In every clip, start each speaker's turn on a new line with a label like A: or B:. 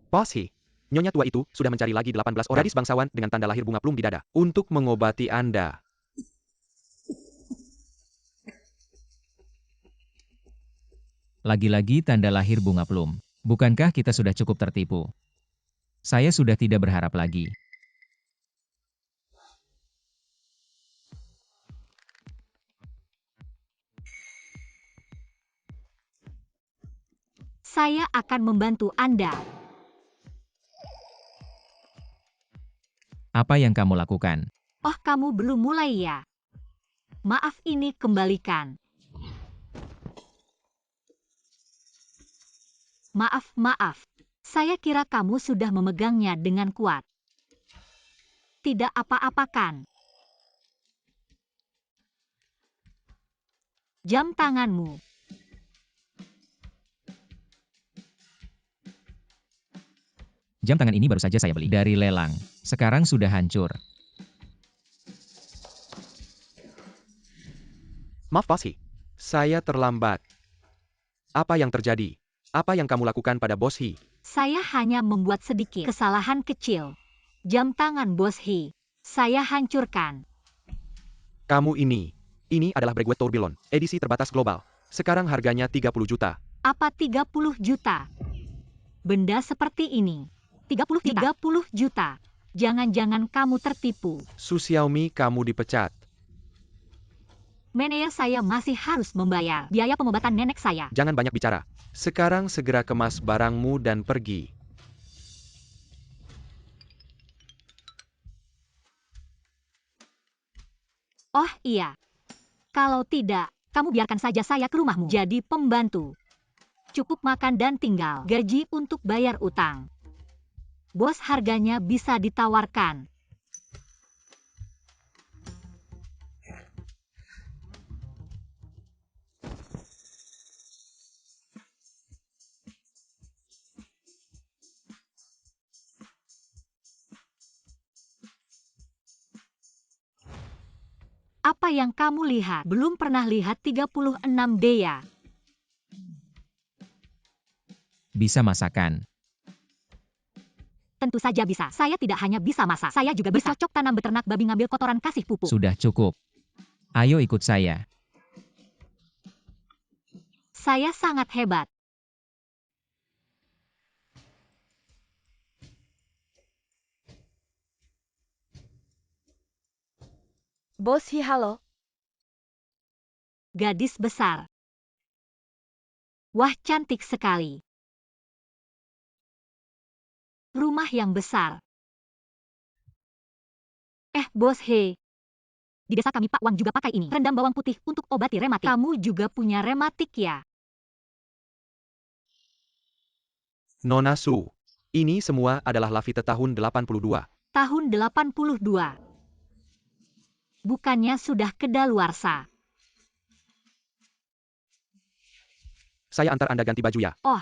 A: Poshi, nyonya tua itu sudah mencari lagi 18 orang gadis bangsawan dengan tanda lahir bunga plum di dada untuk mengobati Anda.
B: Lagi-lagi tanda lahir bunga plum. Bukankah kita sudah cukup tertipu? Saya sudah tidak berharap lagi.
C: Saya akan membantu Anda.
B: Apa yang kamu lakukan?
C: Oh, kamu belum mulai ya? Maaf, ini kembalikan. Maaf. Saya kira kamu sudah memegangnya dengan kuat. Tidak apa-apa kan? Jam tanganmu.
B: Jam tangan ini baru saja saya beli dari lelang. Sekarang sudah hancur.
A: Maaf Poshi, saya terlambat. Apa yang terjadi? Apa yang kamu lakukan pada Bos He?
C: Saya hanya membuat sedikit kesalahan kecil. Jam tangan Bos He. Saya hancurkan.
A: Kamu ini adalah Breguet Tourbillon, edisi terbatas global. Sekarang harganya 30 juta.
C: Apa 30 juta? Benda seperti ini. 30 juta. Jangan-jangan kamu tertipu.
A: Su Xiaomi, kamu dipecat.
C: Manajer saya masih harus membayar biaya pengobatan nenek saya.
A: Jangan banyak bicara. Sekarang segera kemas barangmu dan pergi.
C: Oh iya. Kalau tidak, kamu biarkan saja saya ke rumahmu. Jadi pembantu. Cukup makan dan tinggal. Gaji untuk bayar utang. Bos, harganya bisa ditawarkan. Apa yang kamu lihat? Belum pernah lihat 36D ya?
B: Bisa masakan.
C: Tentu saja bisa. Saya tidak hanya bisa masak, saya juga bercocok tanam, beternak babi, ngambil kotoran, kasih pupuk.
B: Sudah cukup. Ayo ikut saya.
C: Saya sangat hebat.
D: Bos He, halo.
C: Gadis besar. Wah, cantik sekali. Rumah yang besar. Bos He. Di desa kami Pak Wang juga pakai ini. Rendam bawang putih untuk obati rematik. Kamu juga punya rematik ya?
A: Nona Su, ini semua adalah Lafite tahun 82.
C: Tahun 82. Bukannya sudah kedaluarsa.
A: Saya antar Anda ganti baju ya.
C: Oh.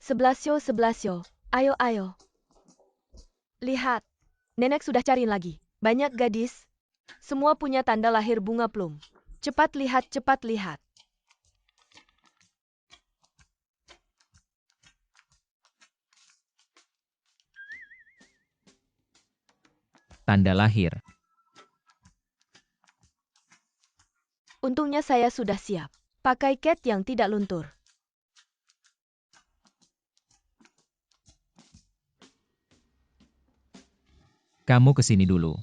D: Sebelasio. Ayo. Lihat. Nenek sudah cari lagi. Banyak gadis. Semua punya tanda lahir bunga plum. Cepat lihat.
B: Tanda lahir.
D: Untungnya saya sudah siap. Pakai cat yang tidak luntur.
B: Kamu kesini dulu.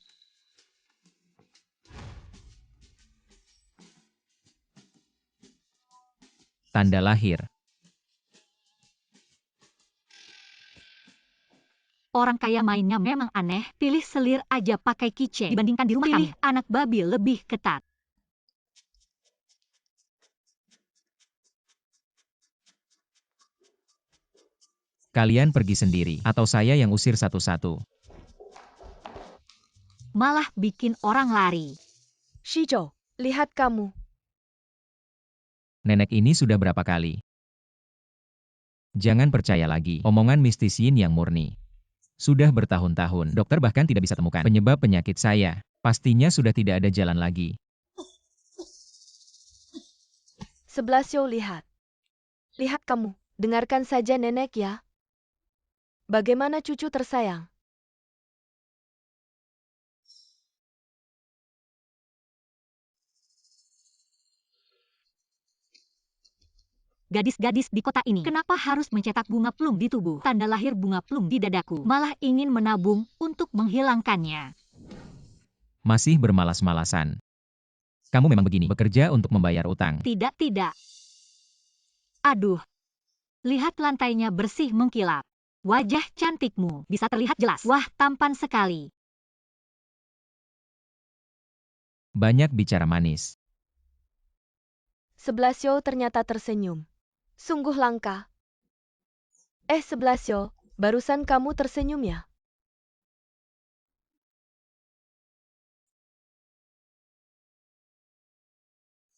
B: Tanda lahir.
C: Orang kaya mainnya memang aneh. Pilih selir aja pakai keychain. Dibandingkan di rumah kami, anak babi lebih ketat.
B: Kalian pergi sendiri, atau saya yang usir satu-satu.
C: Malah bikin orang lari.
D: Shijo, lihat kamu.
B: Nenek ini sudah berapa kali? Jangan percaya lagi omongan mistis Yin yang murni. Sudah bertahun-tahun, dokter bahkan tidak bisa temukan penyebab penyakit saya. Pastinya sudah tidak ada jalan lagi.
D: 11 lihat. Lihat kamu, dengarkan saja nenek ya. Bagaimana cucu tersayang?
C: Gadis-gadis di kota ini, kenapa harus mencetak bunga plum di tubuh? Tanda lahir bunga plum di dadaku, malah ingin menabung untuk menghilangkannya.
B: Masih bermalas-malasan. Kamu memang begini, bekerja untuk membayar utang.
C: Tidak, tidak. Aduh, lihat lantainya bersih mengkilap. Wajah cantikmu bisa terlihat jelas. Wah, tampan sekali.
B: Banyak bicara manis.
D: 11 ternyata tersenyum. Sungguh langka. 11, barusan kamu tersenyum ya?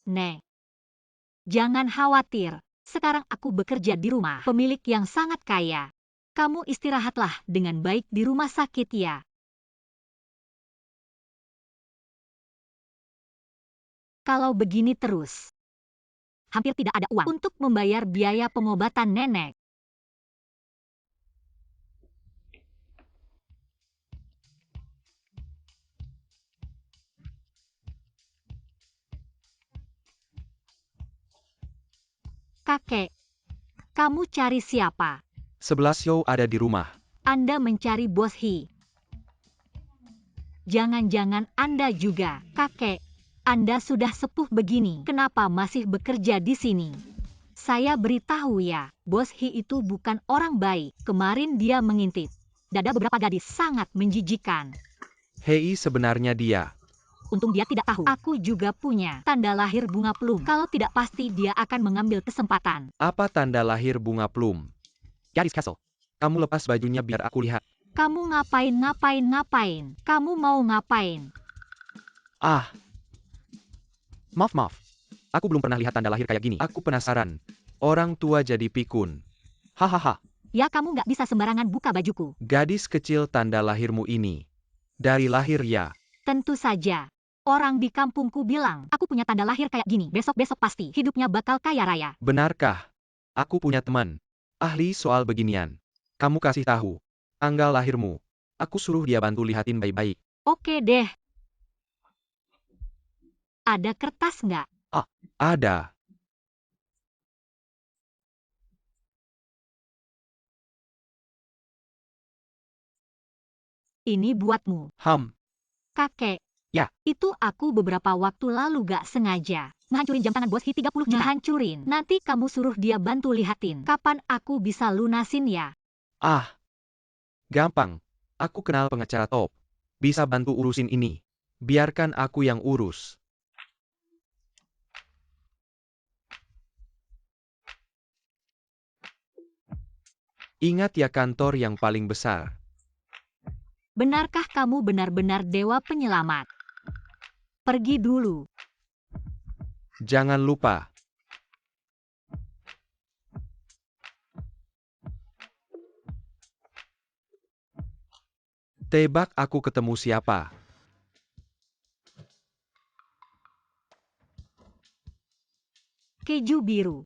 C: Nek, jangan khawatir. Sekarang aku bekerja di rumah pemilik yang sangat kaya. Kamu istirahatlah dengan baik di rumah sakit ya. Kalau begini terus, hampir tidak ada uang untuk membayar biaya pengobatan nenek. Kakek, kamu cari siapa?
A: 11 ada di rumah.
C: Anda mencari Bos Hi. Jangan-jangan Anda juga, kakek. Anda sudah sepuh begini, kenapa masih bekerja di sini? Saya beritahu ya, Bos Hi itu bukan orang baik. Kemarin dia mengintip dada beberapa gadis, sangat menjijikan.
A: Hei, sebenarnya dia.
C: Untung dia tidak tahu. Aku juga punya tanda lahir bunga plum. Kalau tidak pasti dia akan mengambil kesempatan.
A: Apa tanda lahir bunga plum? Gadis Castle. Kamu lepas bajunya biar aku lihat.
C: Kamu ngapain? Kamu mau ngapain?
A: Ah. Maaf. Aku belum pernah lihat tanda lahir kayak gini. Aku penasaran. Orang tua jadi pikun. Hahaha.
C: Ya kamu nggak bisa sembarangan buka bajuku.
A: Gadis kecil, tanda lahirmu ini dari lahir ya?
C: Tentu saja. Orang di kampungku bilang, aku punya tanda lahir kayak gini. Besok-besok pasti hidupnya bakal kaya raya.
A: Benarkah? Aku punya teman ahli soal beginian. Kamu kasih tahu tanggal lahirmu. Aku suruh dia bantu lihatin baik-baik.
C: Oke deh. Ada kertas nggak?
A: Ada.
C: Ini buatmu. Kakek.
A: Ya.
C: Itu aku beberapa waktu lalu gak sengaja ngehancurin jam tangan Bos Hi 30 juta. Ngehancurin. Nanti kamu suruh dia bantu lihatin. Kapan aku bisa lunasin ya?
A: Gampang. Aku kenal pengacara top. Bisa bantu urusin ini. Biarkan aku yang urus. Ingat ya, kantor yang paling besar.
C: Benarkah kamu benar-benar dewa penyelamat? Pergi dulu.
A: Jangan lupa. Tebak aku ketemu siapa?
C: Keju biru.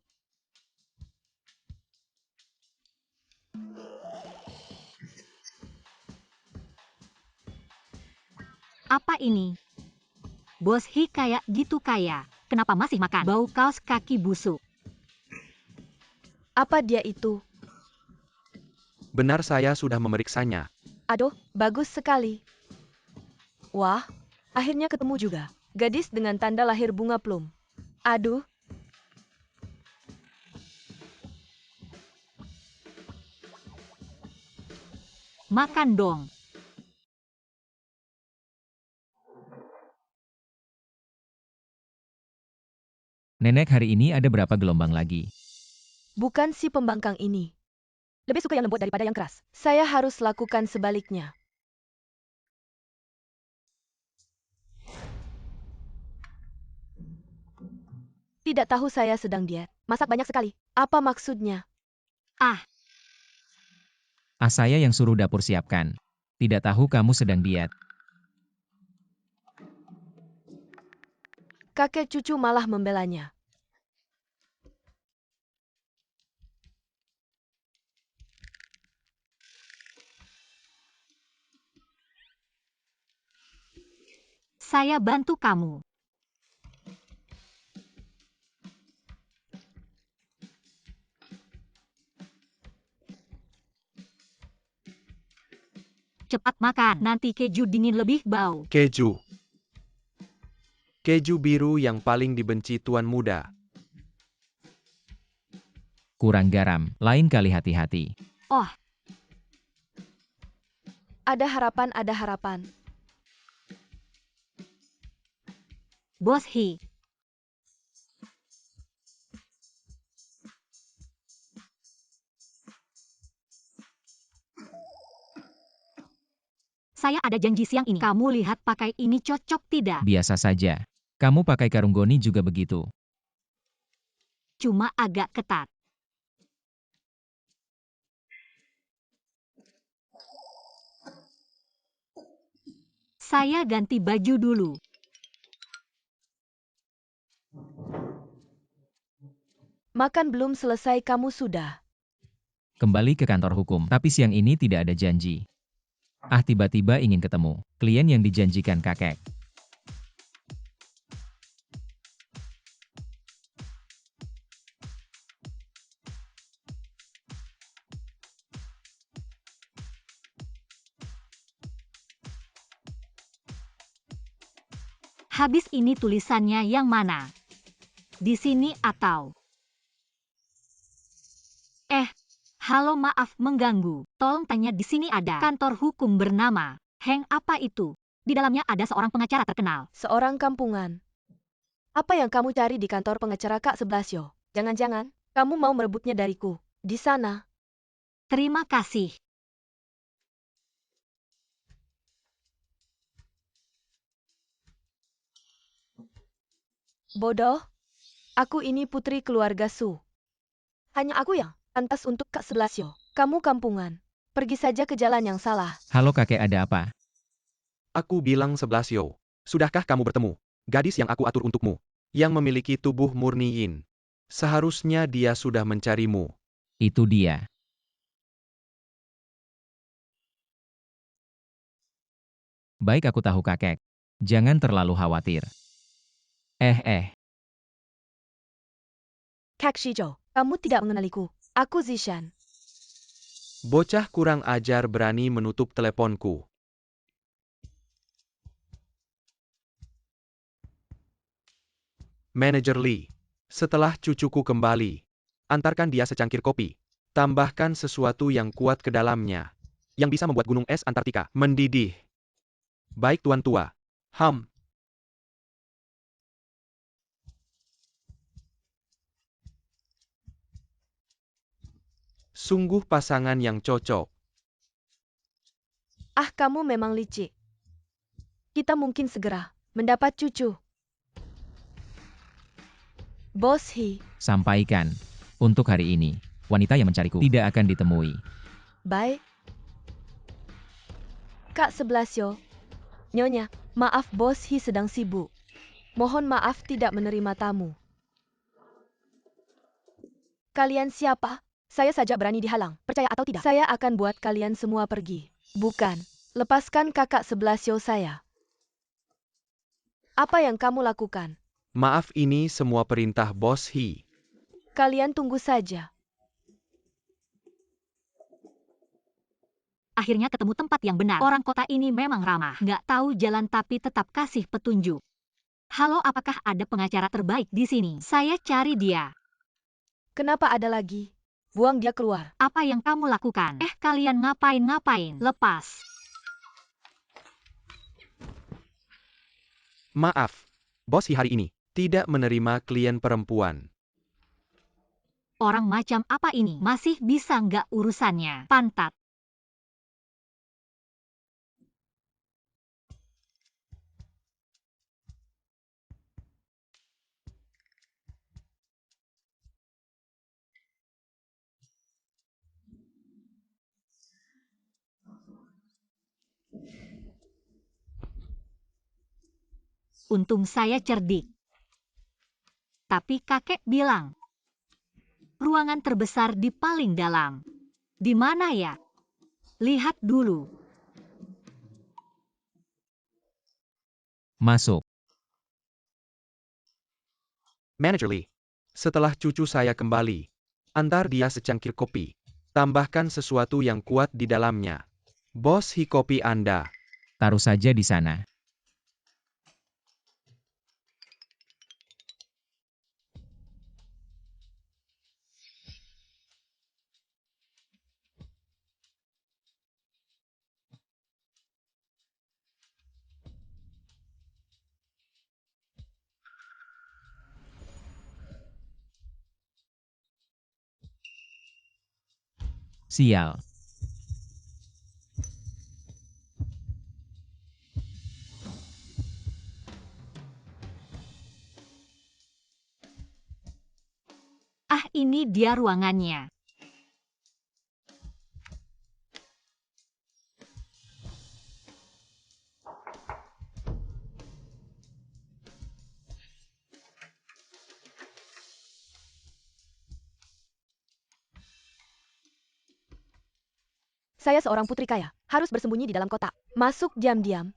C: Apa ini? Bos Hi kayak gitu kaya. Kenapa masih makan? Bau kaos kaki busuk.
D: Apa dia itu?
A: Benar, saya sudah memeriksanya.
D: Aduh, bagus sekali. Wah, akhirnya ketemu juga. Gadis dengan tanda lahir bunga plum. Aduh.
C: Makan dong.
B: Nenek, hari ini ada berapa gelombang lagi?
D: Bukan si pembangkang ini. Lebih suka yang lembut daripada yang keras. Saya harus lakukan sebaliknya. Tidak tahu saya sedang diet. Masak banyak sekali. Apa maksudnya?
C: Ah,
B: Saya yang suruh dapur siapkan. Tidak tahu kamu sedang diet.
D: Kakek cucu malah membelanya.
C: saya bantu kamu. Cepat makan, nanti keju dingin lebih bau.
A: Keju. Keju biru yang paling dibenci tuan muda.
B: Kurang garam, lain kali hati-hati.
C: Oh,
D: Ada harapan, ada harapan.
C: Bos He. Saya ada janji siang ini. Kamu lihat pakai ini cocok tidak?
B: Biasa saja. Kamu pakai karung goni juga begitu.
C: Cuma agak ketat. Saya ganti baju dulu.
D: Makan belum selesai kamu sudah.
B: Kembali ke kantor hukum, tapi siang ini tidak ada janji. Tiba-tiba ingin ketemu klien yang dijanjikan kakek.
C: Habis ini tulisannya yang mana? Di sini atau? Halo, maaf mengganggu. Tolong tanya, di sini ada kantor hukum bernama Heng apa itu? Di dalamnya ada seorang pengacara terkenal.
D: Seorang kampungan. Apa yang kamu cari di kantor pengacara Kak Sebelasio? Jangan-jangan, kamu mau merebutnya dariku. Di sana.
C: Terima kasih.
D: Bodoh. Aku ini putri keluarga Su. Hanya aku yang pantas untuk Kak Sebelasio. Kamu kampungan. Pergi saja ke jalan yang salah.
B: Halo kakek, ada apa?
A: Aku bilang Sebelasio. Sudahkah kamu bertemu gadis yang aku atur untukmu? Yang memiliki tubuh murni yin. Seharusnya dia sudah mencarimu.
B: Itu dia. Baik, aku tahu kakek. Jangan terlalu khawatir.
D: Kak Shijo, kamu tidak mengenaliku. Aku Zishan.
A: Bocah kurang ajar berani menutup teleponku. Manajer Lee. Setelah cucuku kembali, antarkan dia secangkir kopi. Tambahkan sesuatu yang kuat ke dalamnya. Yang bisa membuat gunung es Antartika mendidih. Baik tuan tua. Sungguh pasangan yang cocok.
D: Kamu memang licik. Kita mungkin segera mendapat cucu. Bos He.
B: Sampaikan. Untuk hari ini, wanita yang mencariku tidak akan ditemui.
D: Baik. Kak Sebelasio. Nyonya, maaf Bos He sedang sibuk. Mohon maaf tidak menerima tamu. Kalian siapa? Saya saja berani dihalang. Percaya atau tidak? Saya akan buat kalian semua pergi. Bukan. Lepaskan kakak Sebelasio saya. Apa yang kamu lakukan?
A: Maaf, ini semua perintah Bos He.
D: Kalian tunggu saja.
C: Akhirnya ketemu tempat yang benar. Orang kota ini memang ramah. Nggak tahu jalan tapi tetap kasih petunjuk. Halo, apakah ada pengacara terbaik di sini? Saya cari dia.
D: Kenapa ada lagi? Buang dia keluar.
C: Apa yang kamu lakukan? Kalian ngapain? Lepas.
A: Maaf, Bos He hari ini tidak menerima klien perempuan.
C: Orang macam apa ini? Masih bisa nggak urusannya? Pantat. Untung saya cerdik. Tapi kakek bilang, ruangan terbesar di paling dalam. Di mana ya? Lihat dulu.
B: Masuk.
A: Manager Lee, setelah cucu saya kembali, antar dia secangkir kopi. Tambahkan sesuatu yang kuat di dalamnya. Bos He, kopi Anda.
B: Taruh saja di sana. Sial.
C: Ah, ini dia ruangannya.
D: Saya seorang putri kaya, harus bersembunyi di dalam kotak. Masuk diam-diam.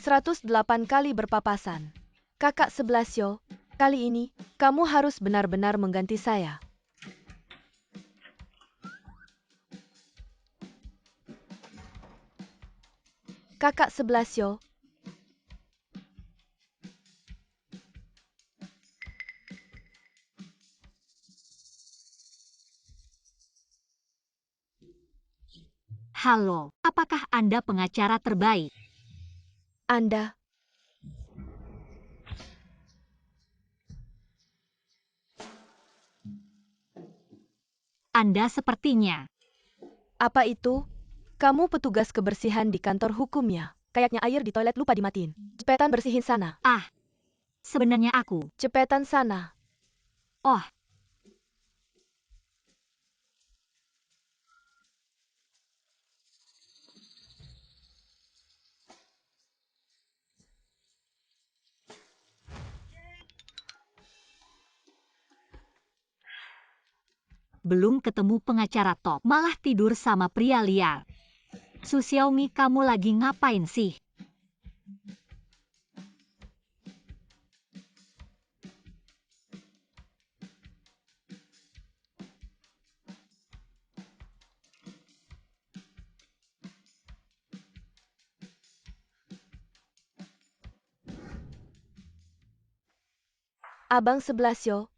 D: 108 kali berpapasan. Kakak 11 yo, kali ini, kamu harus benar-benar mengganti saya. Kakak 11 yo.
C: Halo, apakah Anda pengacara terbaik?
D: Anda.
C: Anda sepertinya.
D: Apa itu? Kamu petugas kebersihan di kantor hukumnya. Kayaknya air di toilet lupa dimatiin. Cepetan bersihin sana.
C: Ah, sebenarnya aku.
D: Cepetan sana.
C: Oh, belum ketemu pengacara top, malah tidur sama pria liar. Su Xiaomi, kamu lagi ngapain sih?
D: Abang 11 yo.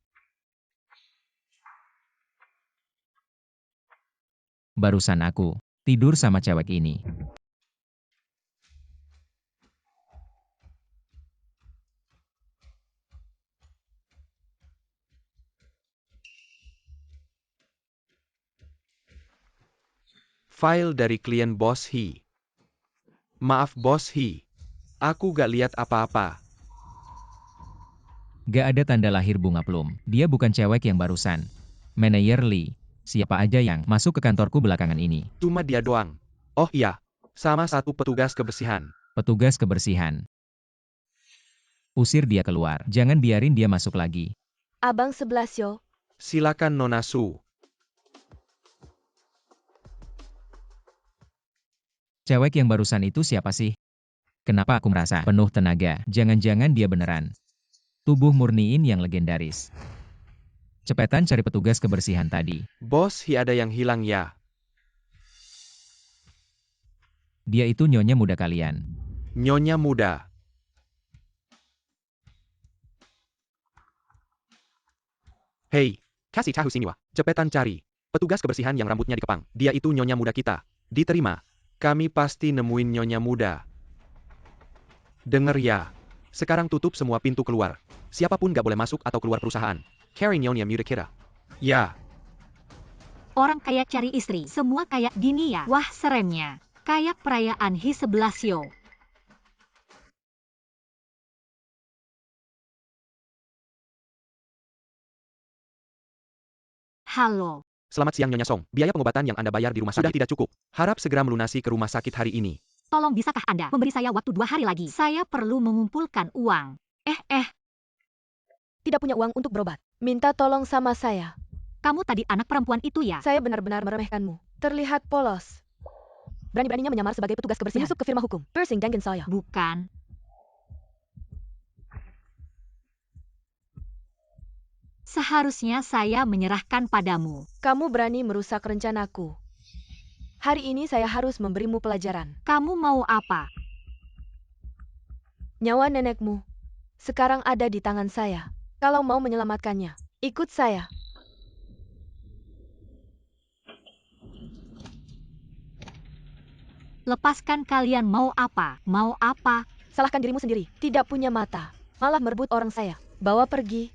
B: Barusan aku tidur sama cewek ini.
A: File dari klien Bos He. Maaf Bos He, aku gak lihat apa-apa.
B: Gak ada tanda lahir bunga plum. Dia bukan cewek yang barusan. Manager Lee, siapa aja yang masuk ke kantorku belakangan ini?
A: Cuma dia doang. Oh iya, sama satu petugas kebersihan.
B: Petugas kebersihan. Usir dia keluar. Jangan biarin dia masuk lagi.
D: Abang 11 yo.
A: Silakan Nona Su.
B: Cewek yang barusan itu siapa sih? Kenapa aku merasa penuh tenaga? Jangan-jangan dia beneran. Tubuh murniin yang legendaris. Cepetan cari petugas kebersihan tadi.
A: Bos He, ada yang hilang ya.
B: Dia itu nyonya muda kalian.
A: Nyonya muda. Hei, kasih tahu sini wah. Cepetan cari. Petugas kebersihan yang rambutnya dikepang. Dia itu nyonya muda kita. Diterima. Kami pasti nemuin nyonya muda. Dengar ya. Sekarang tutup semua pintu keluar. Siapapun gak boleh masuk atau keluar perusahaan. Carry nyonya muda kita. Ya.
C: Orang kaya cari istri, semua kayak gini ya. Wah, seremnya. Kayak perayaan He 11 yo. Halo.
A: Selamat siang Nyonya Song. Biaya pengobatan yang Anda bayar di rumah sudah tidak cukup. Harap segera melunasi ke rumah sakit hari ini.
C: Tolong bisakah Anda memberi saya waktu 2 hari lagi? Saya perlu mengumpulkan uang.
D: Tidak punya uang untuk berobat. Minta tolong sama saya.
C: Kamu tadi anak perempuan itu ya?
D: Saya benar-benar meremehkanmu. Terlihat polos. Berani-beraninya menyamar sebagai petugas kebersihan. Menyusup ke firma hukum. Persing Dangan saya.
C: Bukan. Seharusnya saya menyerahkan padamu.
D: Kamu berani merusak rencanaku. Hari ini saya harus memberimu pelajaran.
C: Kamu mau apa?
D: Nyawa nenekmu sekarang ada di tangan saya. Kalau mau menyelamatkannya, ikut saya.
C: Lepaskan, kalian mau apa? Mau apa?
D: Salahkan dirimu sendiri. Tidak punya mata. Malah merebut orang saya. Bawa pergi.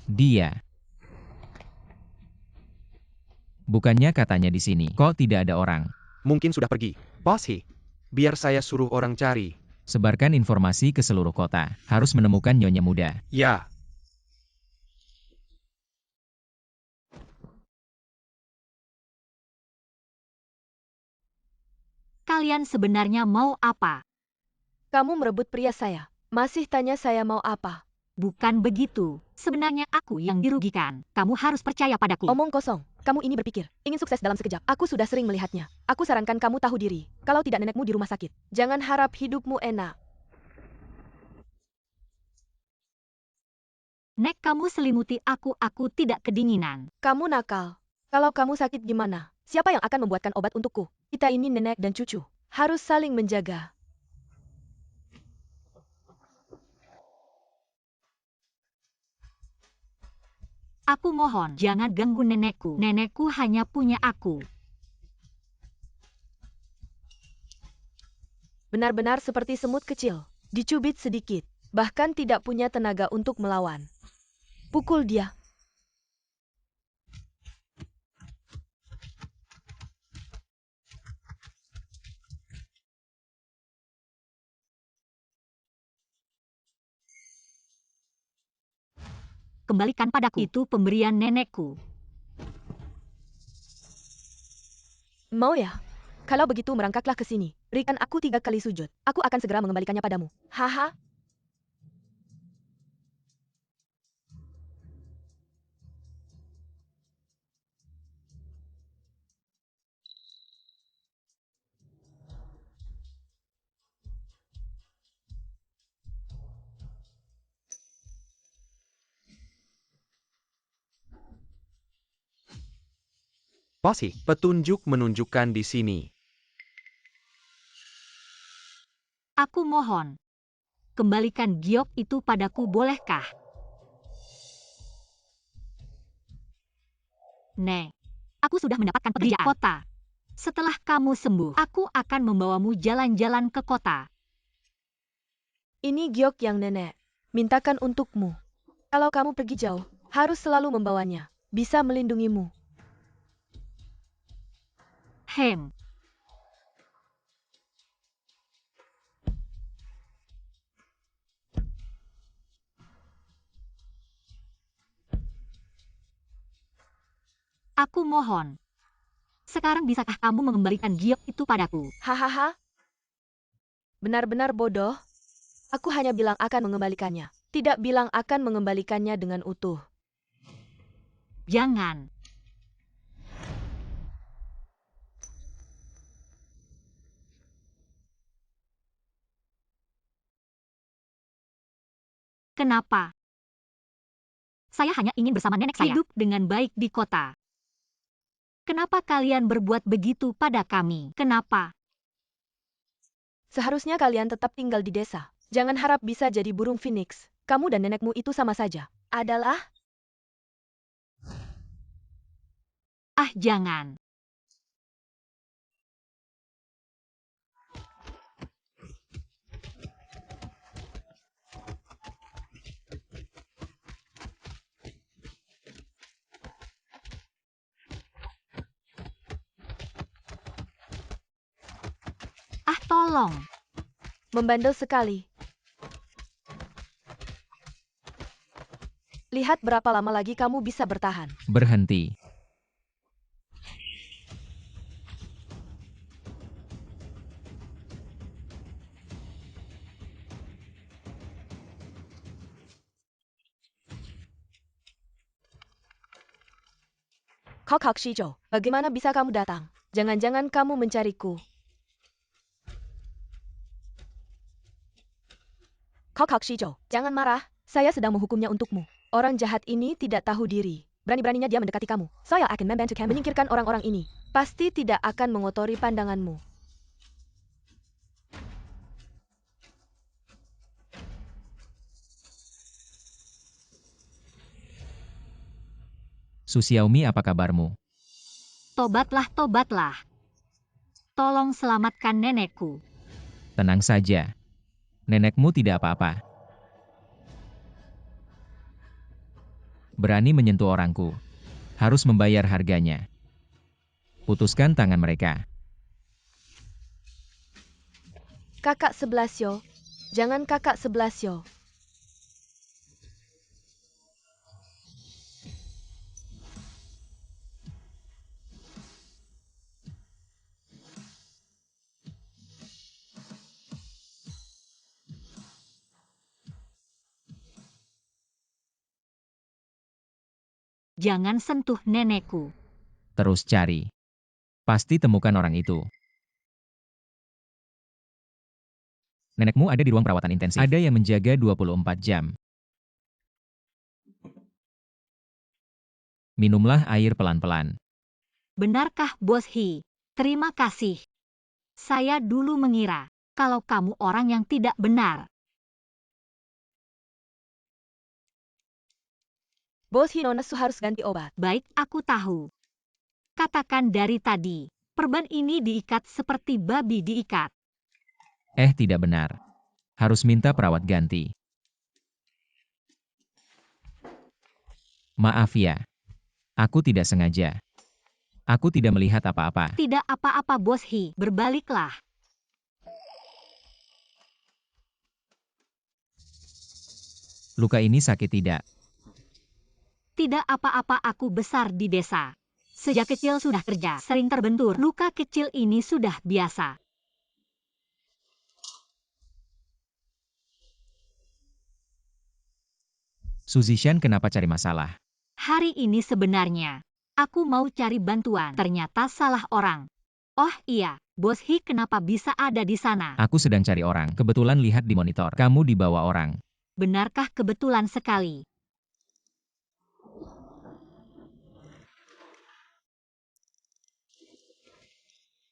B: Dia. Bukannya katanya di sini, kok tidak ada orang?
A: Mungkin sudah pergi. Boss He, biar saya suruh orang cari.
B: Sebarkan informasi ke seluruh kota. Harus menemukan nyonya muda.
A: Ya.
C: Kalian sebenarnya mau apa?
D: Kamu merebut pria saya. Masih tanya saya mau apa?
C: Bukan begitu. Sebenarnya aku yang dirugikan. Kamu harus percaya padaku.
D: Omong kosong. Kamu ini berpikir, ingin sukses dalam sekejap. Aku sudah sering melihatnya. Aku sarankan kamu tahu diri. Kalau tidak nenekmu di rumah sakit. Jangan harap hidupmu enak.
C: Nek, kamu selimuti aku tidak kedinginan.
D: Kamu nakal. Kalau kamu sakit gimana? Siapa yang akan membuatkan obat untukku? Kita ini nenek dan cucu. Harus saling menjaga.
C: Aku mohon, jangan ganggu nenekku. Nenekku hanya punya aku.
D: Benar-benar seperti semut kecil. Dicubit sedikit. Bahkan tidak punya tenaga untuk melawan. Pukul dia.
C: Kembalikan padaku. Itu pemberian nenekku.
D: Mau ya? Kalau begitu merangkaklah ke sini. Berikan aku 3 kali sujud. Aku akan segera mengembalikannya padamu. Haha.
A: Boss He, petunjuk menunjukkan di sini.
C: Aku mohon. Kembalikan giok itu padaku, bolehkah? Nek, aku sudah mendapatkan pekerjaan kota. Setelah kamu sembuh, aku akan membawamu jalan-jalan ke kota.
D: Ini giok yang nenek mintakan untukmu. Kalau kamu pergi jauh, harus selalu membawanya. Bisa melindungimu.
C: Hem. Aku mohon. Sekarang bisakah kamu mengembalikan giok itu padaku?
D: Hahaha. Benar-benar bodoh. Aku hanya bilang akan mengembalikannya. Tidak bilang akan mengembalikannya dengan utuh.
C: Jangan. Kenapa? Saya hanya ingin bersama nenek saya. Hidup dengan baik di kota. Kenapa kalian berbuat begitu pada kami? Kenapa?
D: Seharusnya kalian tetap tinggal di desa. Jangan harap bisa jadi burung phoenix. Kamu dan nenekmu itu sama saja. Adalah?
C: Ah, jangan. Ah, tolong.
D: Membandel sekali. Lihat berapa lama lagi kamu bisa bertahan.
B: Berhenti.
D: Kakak Shijo, bagaimana bisa kamu datang? Jangan-jangan kamu mencariku. Kakak Shijo, jangan marah. Saya sedang menghukumnya untukmu. Orang jahat ini tidak tahu diri. Berani-beraninya dia mendekati kamu. Saya akan membantu kamu menyingkirkan orang-orang ini. Pasti tidak akan mengotori pandanganmu.
B: Su Xiaomi, apa kabarmu?
C: Tobatlah, tobatlah. Tolong selamatkan nenekku.
B: Tenang saja. Nenekmu tidak apa-apa. Berani menyentuh orangku. Harus membayar harganya. Putuskan tangan mereka.
D: Kakak 11 yo. Jangan kakak 11 yo.
C: Jangan sentuh nenekku.
B: Terus cari. Pasti temukan orang itu. Nenekmu ada di ruang perawatan intensif. Ada yang menjaga 24 jam. Minumlah air pelan-pelan.
C: Benarkah, Bos He? Terima kasih. Saya dulu mengira kalau kamu orang yang tidak benar.
D: Bos Hinonasu harus ganti obat.
C: Baik, aku tahu. Katakan dari tadi, perban ini diikat seperti babi diikat.
B: Tidak benar. Harus minta perawat ganti. Maaf ya. Aku tidak sengaja. Aku tidak melihat apa-apa.
C: Tidak apa-apa, Bos He. Berbaliklah.
B: Luka ini sakit tidak?
C: Tidak apa-apa, aku besar di desa. Sejak kecil sudah kerja, sering terbentur. Luka kecil ini sudah biasa.
B: Su Zishan kenapa cari masalah?
C: Hari ini sebenarnya, aku mau cari bantuan. Ternyata salah orang. Oh iya, Bos He kenapa bisa ada di sana?
B: Aku sedang cari orang. Kebetulan lihat di monitor. Kamu dibawa orang.
C: Benarkah kebetulan sekali?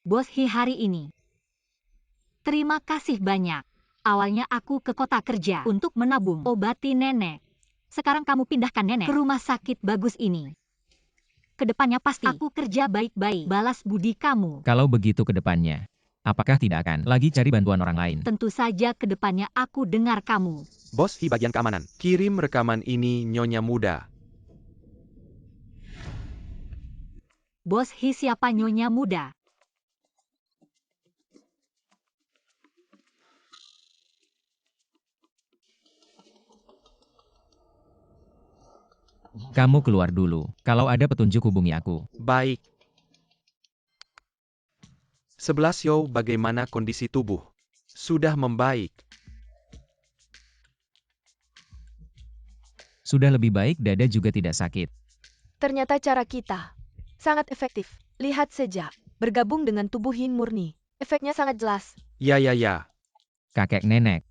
C: Bos He hari ini. Terima kasih banyak. Awalnya aku ke kota kerja untuk menabung obati nenek. Sekarang kamu pindahkan nenek ke rumah sakit bagus ini. Kedepannya pasti aku kerja baik-baik balas budi kamu.
B: Kalau begitu ke depannya, apakah tidak akan lagi cari bantuan orang lain?
C: Tentu saja kedepannya aku dengar kamu.
A: Bos He bagian keamanan. Kirim rekaman ini Nyonya Muda.
C: Bos He siapa Nyonya Muda?
B: Kamu keluar dulu. Kalau ada petunjuk hubungi aku.
A: Baik. 11 Yo, bagaimana kondisi tubuh? Sudah membaik.
B: Sudah lebih baik, dada juga tidak sakit.
D: Ternyata cara kita sangat efektif. Lihat saja, bergabung dengan tubuh Hin murni. Efeknya sangat jelas.
A: Ya.
B: Kakek nenek.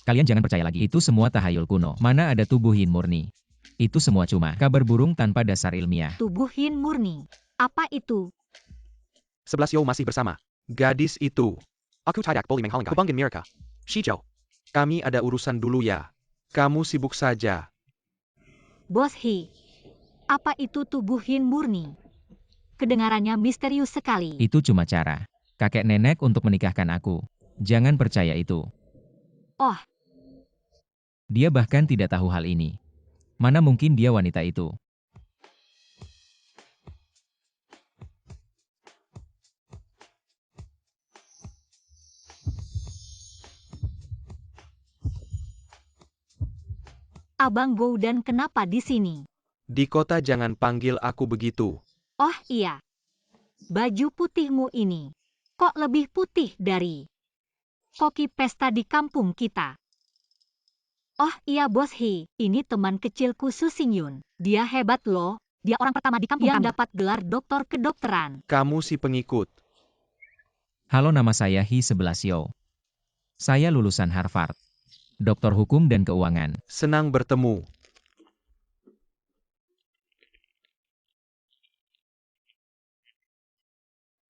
B: Kalian jangan percaya lagi. Itu semua tahayul kuno. Mana ada tubuh Yin murni? Itu semua cuma kabar burung tanpa dasar ilmiah.
C: Tubuh Hin murni. Apa itu?
A: 11 Yo masih bersama. Gadis itu. Aku tidak boleh menghalangi hubungan mereka. Shijo. Kami ada urusan dulu ya. Kamu sibuk saja.
C: Bos He. Apa itu tubuh Hin murni? Kedengarannya misterius sekali.
B: Itu cuma cara kakek nenek untuk menikahkan aku. Jangan percaya itu.
C: Oh.
B: Dia bahkan tidak tahu hal ini. Mana mungkin dia wanita itu?
C: Abang Goudan kenapa di sini?
A: Di kota jangan panggil aku begitu.
C: Oh iya. Baju putihmu ini. Kok lebih putih dari koki pesta di kampung kita? Oh iya Bos He, ini teman kecilku Su Xingyun. Dia hebat loh. Dia orang pertama di kampung yang dapat gelar doktor kedokteran.
A: Kamu si pengikut.
B: Halo, nama saya He Sebelasio. Saya lulusan Harvard. Doktor Hukum dan Keuangan.
A: Senang bertemu.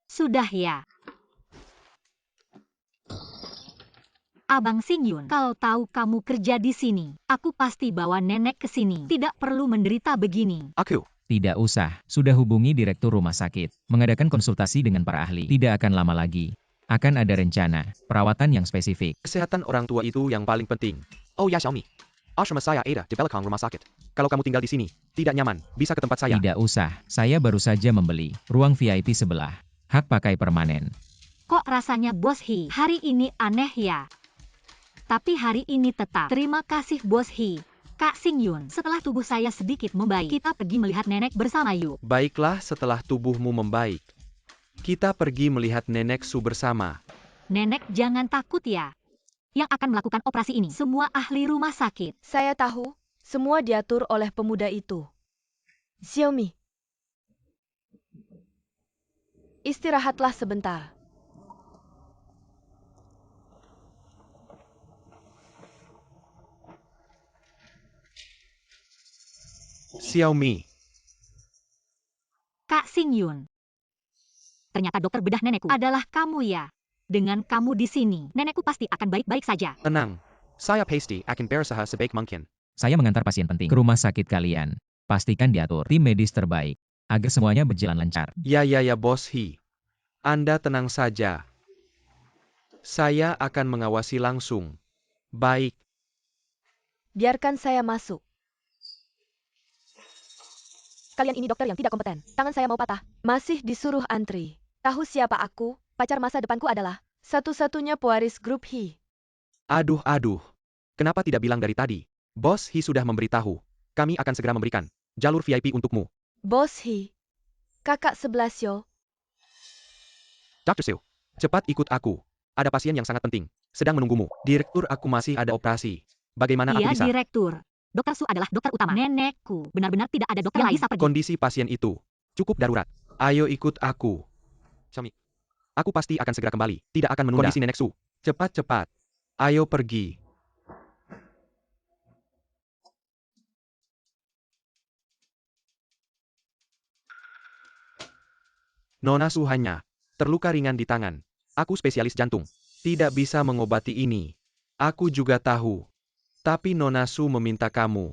C: Sudah ya. Abang Singyun, kalau tahu kamu kerja di sini, aku pasti bawa nenek ke sini. Tidak perlu menderita begini.
A: Aku.
B: Tidak usah, sudah hubungi direktur rumah sakit, mengadakan konsultasi dengan para ahli. Tidak akan lama lagi. Akan ada rencana, perawatan yang spesifik.
A: Kesehatan orang tua itu yang paling penting. Oh ya Xiaomi. Asrama saya ada di belakang rumah sakit. Kalau kamu tinggal di sini, tidak nyaman, bisa ke tempat saya.
B: Tidak usah, saya baru saja membeli ruang VIP sebelah. Hak pakai permanen.
C: Kok rasanya Bos He hari ini aneh ya? Tapi hari ini tetap. Terima kasih Bos He. Kak Singyun, setelah tubuh saya sedikit membaik, kita pergi melihat nenek bersama yuk.
A: Baiklah, setelah tubuhmu membaik, kita pergi melihat nenek Su bersama.
C: Nenek jangan takut ya. Yang akan melakukan operasi ini semua ahli rumah sakit.
D: Saya tahu, semua diatur oleh pemuda itu. Xiaomi, istirahatlah sebentar.
A: Xiaomi.
C: Kak Singyun. Ternyata dokter bedah nenekku adalah kamu ya. Dengan kamu di sini, nenekku pasti akan baik-baik saja.
A: Tenang. Saya pasti akan berusaha sebaik mungkin.
B: Saya mengantar pasien penting ke rumah sakit kalian. Pastikan diatur tim medis terbaik, agar semuanya berjalan lancar.
A: Ya Bos He. Anda tenang saja. Saya akan mengawasi langsung. Baik.
D: Biarkan saya masuk. Kalian ini dokter yang tidak kompeten. Tangan saya mau patah. Masih disuruh antri. Tahu siapa aku? Pacar masa depanku adalah satu-satunya pewaris grup He.
A: Aduh. Kenapa tidak bilang dari tadi? Bos He sudah memberitahu. Kami akan segera memberikan jalur VIP untukmu.
D: Bos He. Kakak Sebelasio.
A: Dr. Siu, cepat ikut aku. Ada pasien yang sangat penting. Sedang menunggumu. Direktur, aku masih ada operasi. Bagaimana aku
C: Iya
A: bisa?
C: direktur. Dokter Su adalah dokter utama. Nenekku. Benar-benar tidak ada dokter yang bisa pergi.
A: Kondisi pasien itu cukup darurat. Ayo ikut aku. Xiaomi. Aku pasti akan segera kembali. Tidak akan menunda. Kondisi nenek Su. Cepat. Ayo pergi. Nona Su hanya terluka ringan di tangan. Aku spesialis jantung. Tidak bisa mengobati ini. Aku juga tahu. Tapi Nona Su meminta kamu.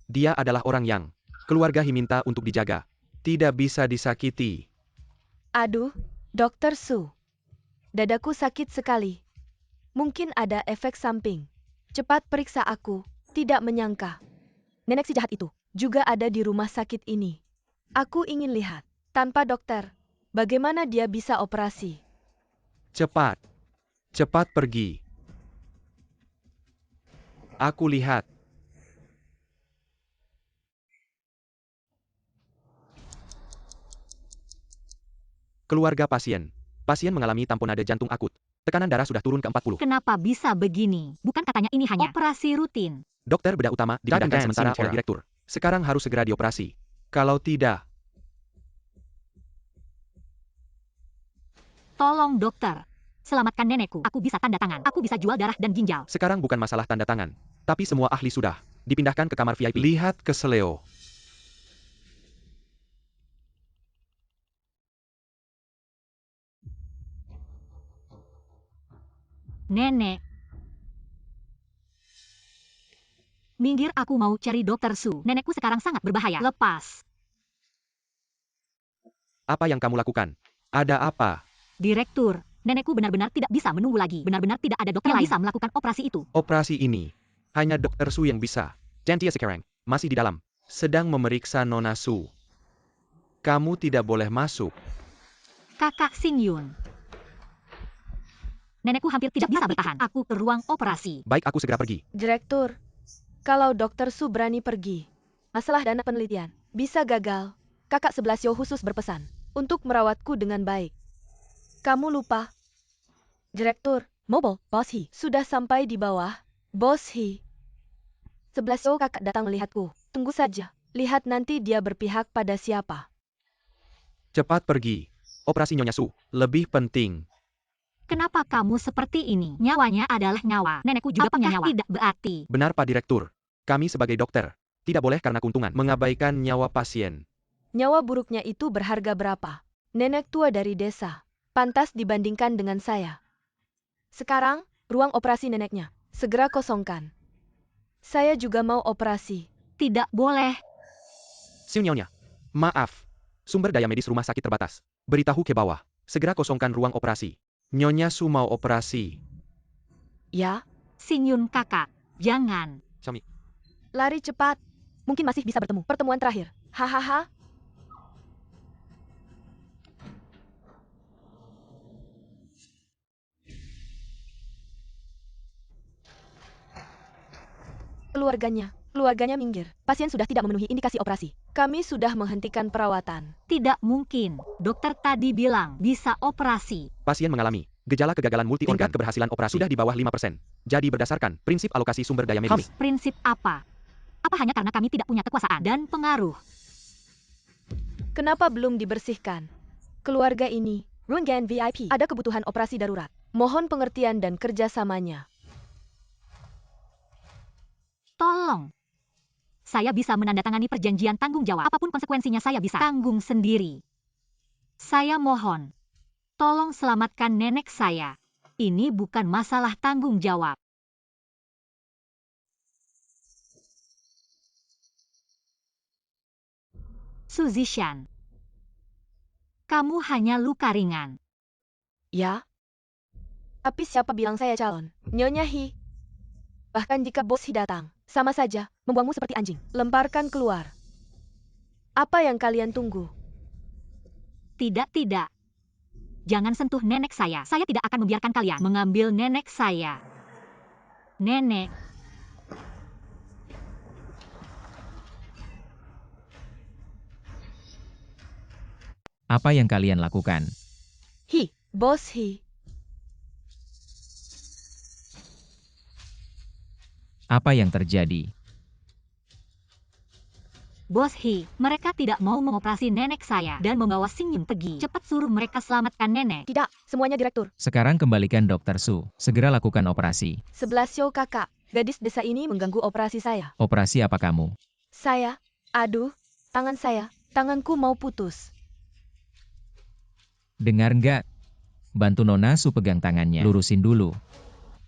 A: Dia adalah orang yang keluarga He minta untuk dijaga. Tidak bisa disakiti.
D: Aduh, Dokter Su. Dadaku sakit sekali. Mungkin ada efek samping. Cepat periksa aku. Tidak menyangka. Nenek si jahat itu juga ada di rumah sakit ini. Aku ingin lihat. Tanpa dokter, bagaimana dia bisa operasi?
A: Cepat pergi. Aku lihat. Keluarga pasien. Pasien mengalami tamponade jantung akut. Tekanan darah sudah turun ke 40.
C: Kenapa bisa begini? Bukan katanya ini hanya operasi rutin.
A: Dokter bedah utama dipindahkan sementara oleh direktur. Sekarang harus segera dioperasi. Kalau tidak,
C: Tolong dokter. Selamatkan nenekku. Aku bisa tanda tangan. Aku bisa jual darah dan ginjal.
A: sekarang bukan masalah tanda tangan. Tapi semua ahli sudah dipindahkan ke kamar VIP. Lihat ke Sleo.
C: Nenek. Minggir, aku mau cari dokter Su. Nenekku sekarang sangat berbahaya. Lepas.
A: Apa yang kamu lakukan? Ada apa?
C: Direktur. Nenekku benar-benar tidak bisa menunggu lagi. Benar-benar tidak ada dokter yang bisa melakukan operasi itu.
A: Operasi ini hanya Dokter Su yang bisa. Dan dia sekarang masih di dalam. Sedang memeriksa Nona Su. Kamu tidak boleh masuk.
C: Kakak Singyun. Nenekku hampir tidak bisa bertahan. Aku ke ruang operasi.
A: Baik, aku segera pergi.
D: Direktur, kalau Dokter Su berani pergi, masalah dana penelitian bisa gagal. Kakak Sebelasio khusus berpesan untuk merawatku dengan baik. Kamu lupa. Direktur, Mobile, Bos He, sudah sampai di bawah. Bos He. Sebelasio kakak datang melihatku. Tunggu saja. Lihat nanti dia berpihak pada siapa.
A: Cepat pergi. Operasi Nyonya Su lebih penting.
C: Kenapa kamu seperti ini? Nyawanya adalah nyawa. Nenekku juga punya nyawa. Tidak berarti.
A: Benar Pak Direktur. Kami sebagai dokter, tidak boleh karena keuntungan mengabaikan nyawa pasien.
D: Nyawa buruknya itu berharga berapa? Nenek tua dari desa. Pantas dibandingkan dengan saya. Sekarang, ruang operasi neneknya. Segera kosongkan. Saya juga mau operasi.
C: Tidak boleh.
A: Siu Nyonya. Maaf. Sumber daya medis rumah sakit terbatas. Beritahu ke bawah. Segera kosongkan ruang operasi. Nyonya Su mau operasi.
D: Ya,
C: Sinyun kakak. Jangan.
A: Cami.
D: lari cepat. Mungkin masih bisa bertemu. Pertemuan terakhir. Hahaha. Keluarganya minggir. Pasien sudah tidak memenuhi indikasi operasi. Kami sudah menghentikan perawatan.
C: Tidak mungkin. Dokter tadi bilang bisa operasi.
A: Pasien mengalami gejala kegagalan multi organ. Tingkat keberhasilan operasi sudah di bawah 5%. Jadi berdasarkan prinsip alokasi sumber daya medis.
C: Prinsip apa? Apa hanya karena kami tidak punya kekuasaan dan pengaruh?
D: Kenapa belum dibersihkan? Keluarga ini, Rungan VIP, ada kebutuhan operasi darurat. Mohon pengertian dan kerjasamanya.
C: Tolong. Saya bisa menandatangani perjanjian tanggung jawab. Apapun konsekuensinya saya bisa tanggung sendiri. Saya mohon. Tolong selamatkan nenek saya. Ini bukan masalah tanggung jawab. Su Zishan. Kamu hanya luka ringan.
D: Ya? Tapi siapa bilang saya calon? Nyonya Hi. Bahkan jika Bos Hi datang, sama saja, membuangmu seperti anjing. Lemparkan keluar. Apa yang kalian tunggu?
C: Tidak. Jangan sentuh nenek saya. Saya tidak akan membiarkan kalian mengambil nenek saya. Nenek.
B: Apa yang kalian lakukan?
D: Hi, Bos Hi.
B: Apa yang terjadi?
C: Bos Hi, mereka tidak mau mengoperasi nenek saya dan membawa Singyun pergi. Cepat suruh mereka selamatkan nenek.
D: Tidak, semuanya direktur.
B: Sekarang kembalikan Dokter Su. Segera lakukan operasi.
D: 11 kakak. Gadis desa ini mengganggu operasi saya.
B: Operasi apa kamu?
D: Saya, aduh, tangan saya, tanganku mau putus.
B: Dengar nggak? Bantu Nona Su pegang tangannya. Lurusin dulu.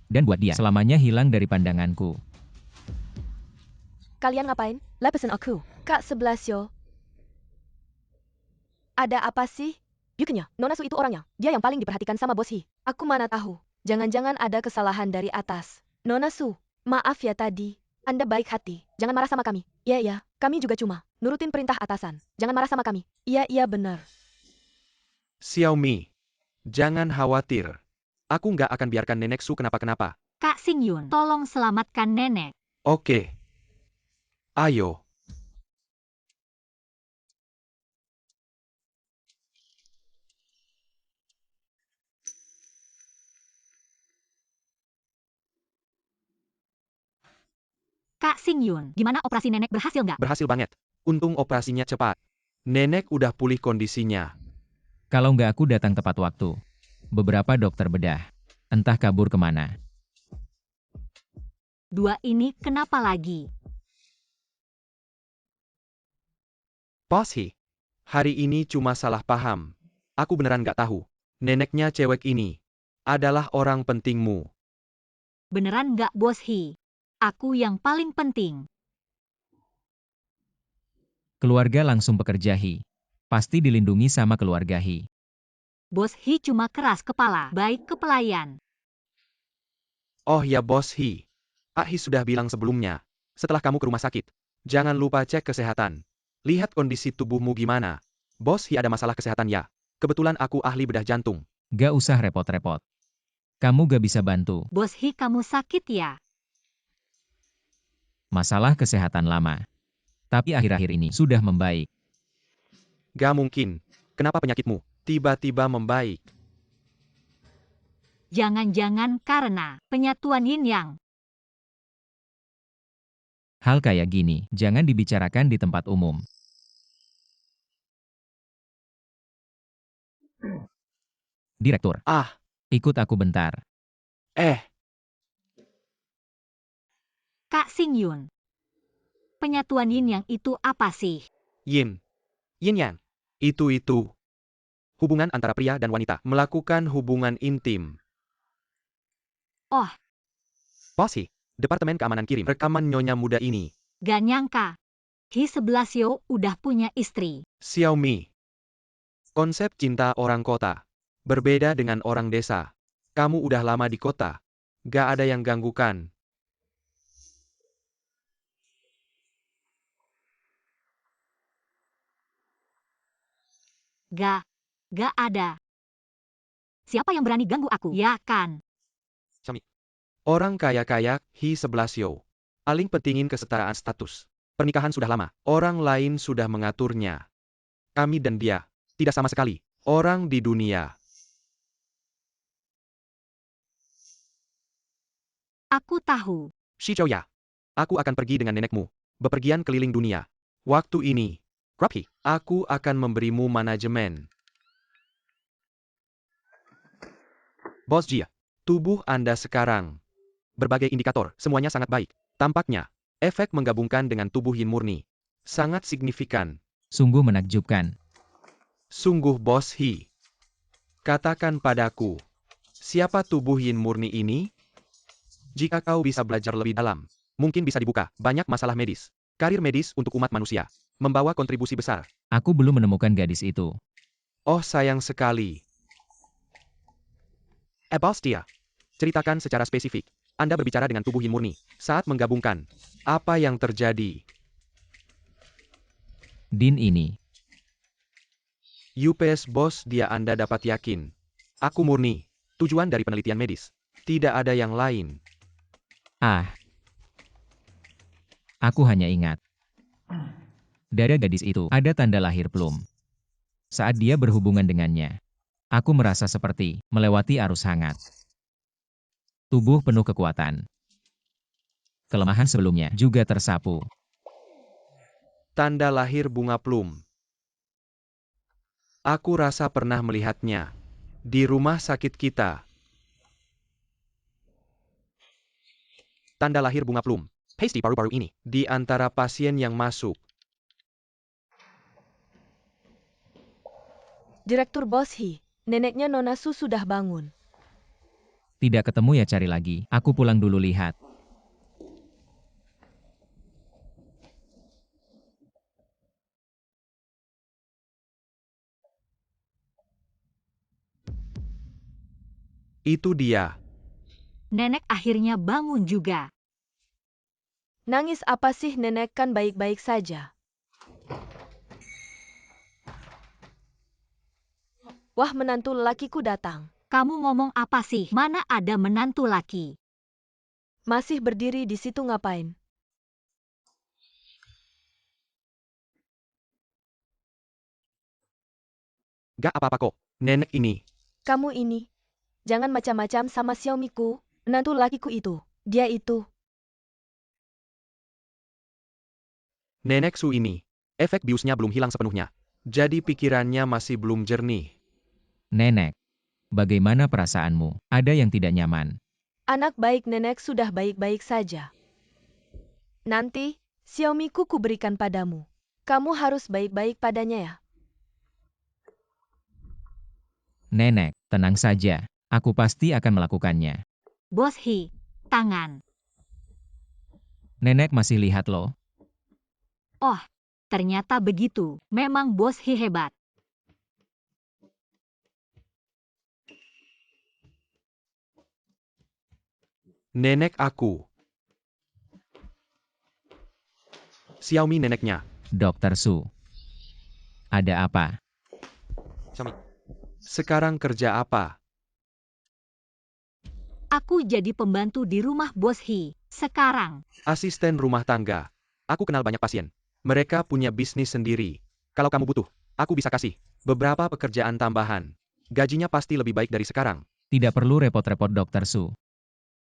B: Dan buat dia selamanya hilang dari pandanganku.
D: Kalian ngapain? Lah pesen aku. Kak 11 Ada apa sih? Yuknya, Nona Su itu orangnya. Dia yang paling diperhatikan sama Bos Hi. Aku mana tahu. Jangan-jangan ada kesalahan dari atas. Nona Su, maaf ya tadi. Anda baik hati. Jangan marah sama kami. Iya, kami juga cuma nurutin perintah atasan. Jangan marah sama kami. Iya, benar.
A: Xiaomi. Jangan khawatir. Aku nggak akan biarkan nenek Su kenapa-kenapa.
C: Kak Singyun, tolong selamatkan nenek.
A: Oke. Ayo.
C: Kak Singyun, gimana operasi nenek berhasil nggak?
A: Berhasil banget. Untung operasinya cepat. Nenek udah pulih kondisinya.
B: Kalau nggak aku datang tepat waktu. Beberapa dokter bedah. Entah kabur kemana.
C: Dua ini kenapa lagi?
A: Bos Hi. Hari ini cuma salah paham. Aku beneran nggak tahu. Neneknya cewek ini adalah orang pentingmu.
C: Beneran nggak Bos Hi? Aku yang paling penting.
B: Keluarga langsung bekerja Hi. Pasti dilindungi sama keluarga Hi.
C: Bos Hi cuma keras kepala, baik ke pelayan.
A: Oh ya Bos Hi. Pak Hi sudah bilang sebelumnya. Setelah kamu ke rumah sakit, jangan lupa cek kesehatan. Lihat kondisi tubuhmu gimana. Bos Hi ada masalah kesehatan ya. Kebetulan aku ahli bedah jantung.
B: Gak usah repot-repot. Kamu gak bisa bantu.
C: Bos Hi kamu sakit ya?
B: Masalah kesehatan lama. Tapi akhir-akhir ini sudah membaik.
A: Gak mungkin. Kenapa penyakitmu tiba-tiba membaik?
C: Jangan-jangan karena penyatuan yin yang.
B: Hal kayak gini, jangan dibicarakan di tempat umum. Direktur,
A: Ah,
B: ikut aku bentar.
A: eh,
C: Kak Xing Yun. Penyatuan yin yang itu apa sih?
A: yin. Yin yang. Itu. Hubungan antara pria dan wanita. Melakukan hubungan intim.
C: Oh,
A: Posi. Departemen Keamanan kirim rekaman nyonya muda ini.
C: gak nyangka. Hi-11 udah punya istri.
A: Xiaomi. Konsep cinta orang kota. Berbeda dengan orang desa. Kamu udah lama di kota. Gak ada yang ganggukan.
C: Gak ada. Siapa yang berani ganggu aku? Ya kan?
A: Xiaomi. Orang kaya-kaya, Hi-11. Paling pentingin kesetaraan status. Pernikahan sudah lama. Orang lain sudah mengaturnya. Kami dan dia. Tidak sama sekali. Orang di dunia.
C: Aku tahu.
A: Shi Chouya. Aku akan pergi dengan nenekmu. Bepergian keliling dunia. Waktu ini. Rapi. Aku akan memberimu manajemen. Bos Jia. Tubuh Anda sekarang. Berbagai indikator, semuanya sangat baik. Tampaknya, efek menggabungkan dengan tubuh yin murni. Sangat signifikan.
B: Sungguh menakjubkan.
A: Sungguh Bos Hi. Katakan padaku. Siapa tubuh yin murni ini? Jika kau bisa belajar lebih dalam, mungkin bisa dibuka banyak masalah medis. Karir medis untuk umat manusia. Membawa kontribusi besar.
B: Aku belum menemukan gadis itu.
A: Oh sayang sekali. Bos dia. Ceritakan secara spesifik. Anda berbicara dengan tubuh yin murni. Saat menggabungkan. Apa yang terjadi?
B: Din ini.
A: UPS Bos dia Anda dapat yakin. Aku murni. Tujuan dari penelitian medis. Tidak ada yang lain.
B: Ah. Aku hanya ingat. Dada gadis itu ada tanda lahir plum. Saat dia berhubungan dengannya, aku merasa seperti melewati arus hangat. Tubuh penuh kekuatan. Kelemahan sebelumnya juga tersapu.
A: Tanda lahir bunga plum. Aku rasa pernah melihatnya. Di rumah sakit kita. Tanda lahir bunga plum. Pasty paru-paru ini. Di antara pasien yang masuk.
D: Direktur Bos Hi, neneknya Nona Su sudah bangun.
B: Tidak ketemu ya, cari lagi. Aku pulang dulu lihat.
A: Itu dia.
C: Nenek akhirnya bangun juga.
D: Nangis apa sih, nenek kan baik-baik saja. Wah, menantu lelakiku datang.
C: Kamu ngomong apa sih? Mana ada menantu laki?
D: Masih berdiri di situ ngapain?
A: Gak apa-apa kok. Nenek ini.
D: Kamu ini. Jangan macam-macam sama Xiaomiku, menantu lakiku itu. Dia itu.
A: Nenek Su ini. Efek biusnya belum hilang sepenuhnya. Jadi pikirannya masih belum jernih.
B: Nenek, bagaimana perasaanmu? Ada yang tidak nyaman?
D: Anak baik nenek sudah baik-baik saja. Nanti, Xiaomiku kuberikan padamu. Kamu harus baik-baik padanya ya.
B: Nenek, tenang saja. Aku pasti akan melakukannya.
C: Bos Hi, tangan.
B: Nenek masih lihat loh.
C: Oh, ternyata begitu. Memang Bos Hi hebat.
A: Nenek aku. Xiaomi neneknya.
B: Dokter Su. Ada apa?
A: Xiaomi. Sekarang kerja apa?
C: Aku jadi pembantu di rumah Bos Hi. Sekarang.
A: Asisten rumah tangga. Aku kenal banyak pasien. Mereka punya bisnis sendiri. Kalau kamu butuh, aku bisa kasih beberapa pekerjaan tambahan. Gajinya pasti lebih baik dari sekarang.
B: Tidak perlu repot-repot Dokter Su.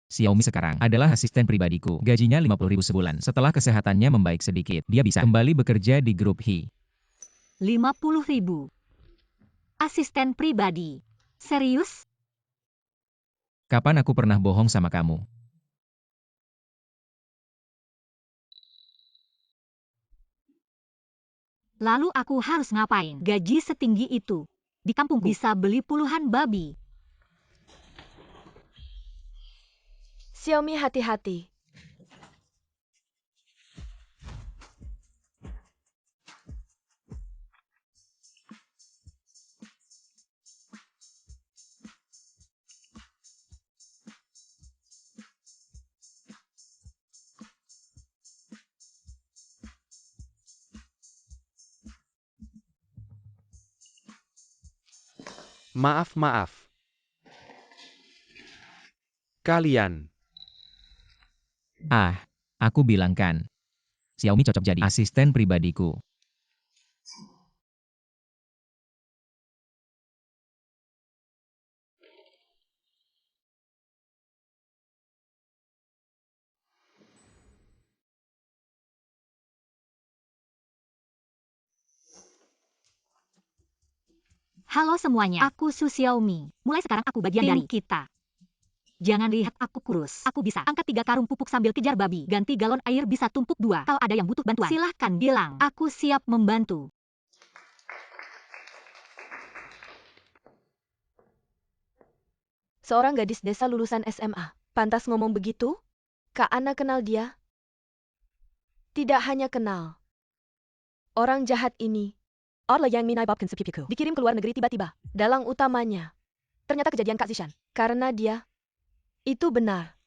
B: Xiaomi sekarang adalah asisten pribadiku. Gajinya 50.000 sebulan. Setelah kesehatannya membaik sedikit, dia bisa kembali bekerja di grup He.
C: 50.000. Asisten pribadi. Serius?
B: Kapan aku pernah bohong sama kamu?
C: Lalu aku harus ngapain? Gaji setinggi itu. Di kampungku bisa beli puluhan babi.
D: Xiaomi, hati-hati.
A: Maaf. Kalian.
B: Aku bilang kan. Xiaomi cocok jadi asisten pribadiku.
C: Halo semuanya, aku Su Xiaomi. Mulai sekarang aku bagian dari kita. Jangan lihat aku kurus. Aku bisa angkat 3 karung pupuk sambil kejar babi. Ganti galon air bisa tumpuk 2. Kalau ada yang butuh bantuan, silahkan bilang. Aku siap membantu.
D: Seorang gadis desa lulusan SMA. Pantas ngomong begitu? Kak Ana kenal dia? Tidak hanya kenal. Orang jahat ini, Orla yang Minai Bob Kensepipiku, dikirim ke luar negeri tiba-tiba. Dalang utamanya. Ternyata kejadian Kak Zishan. Karena dia. Itu benar.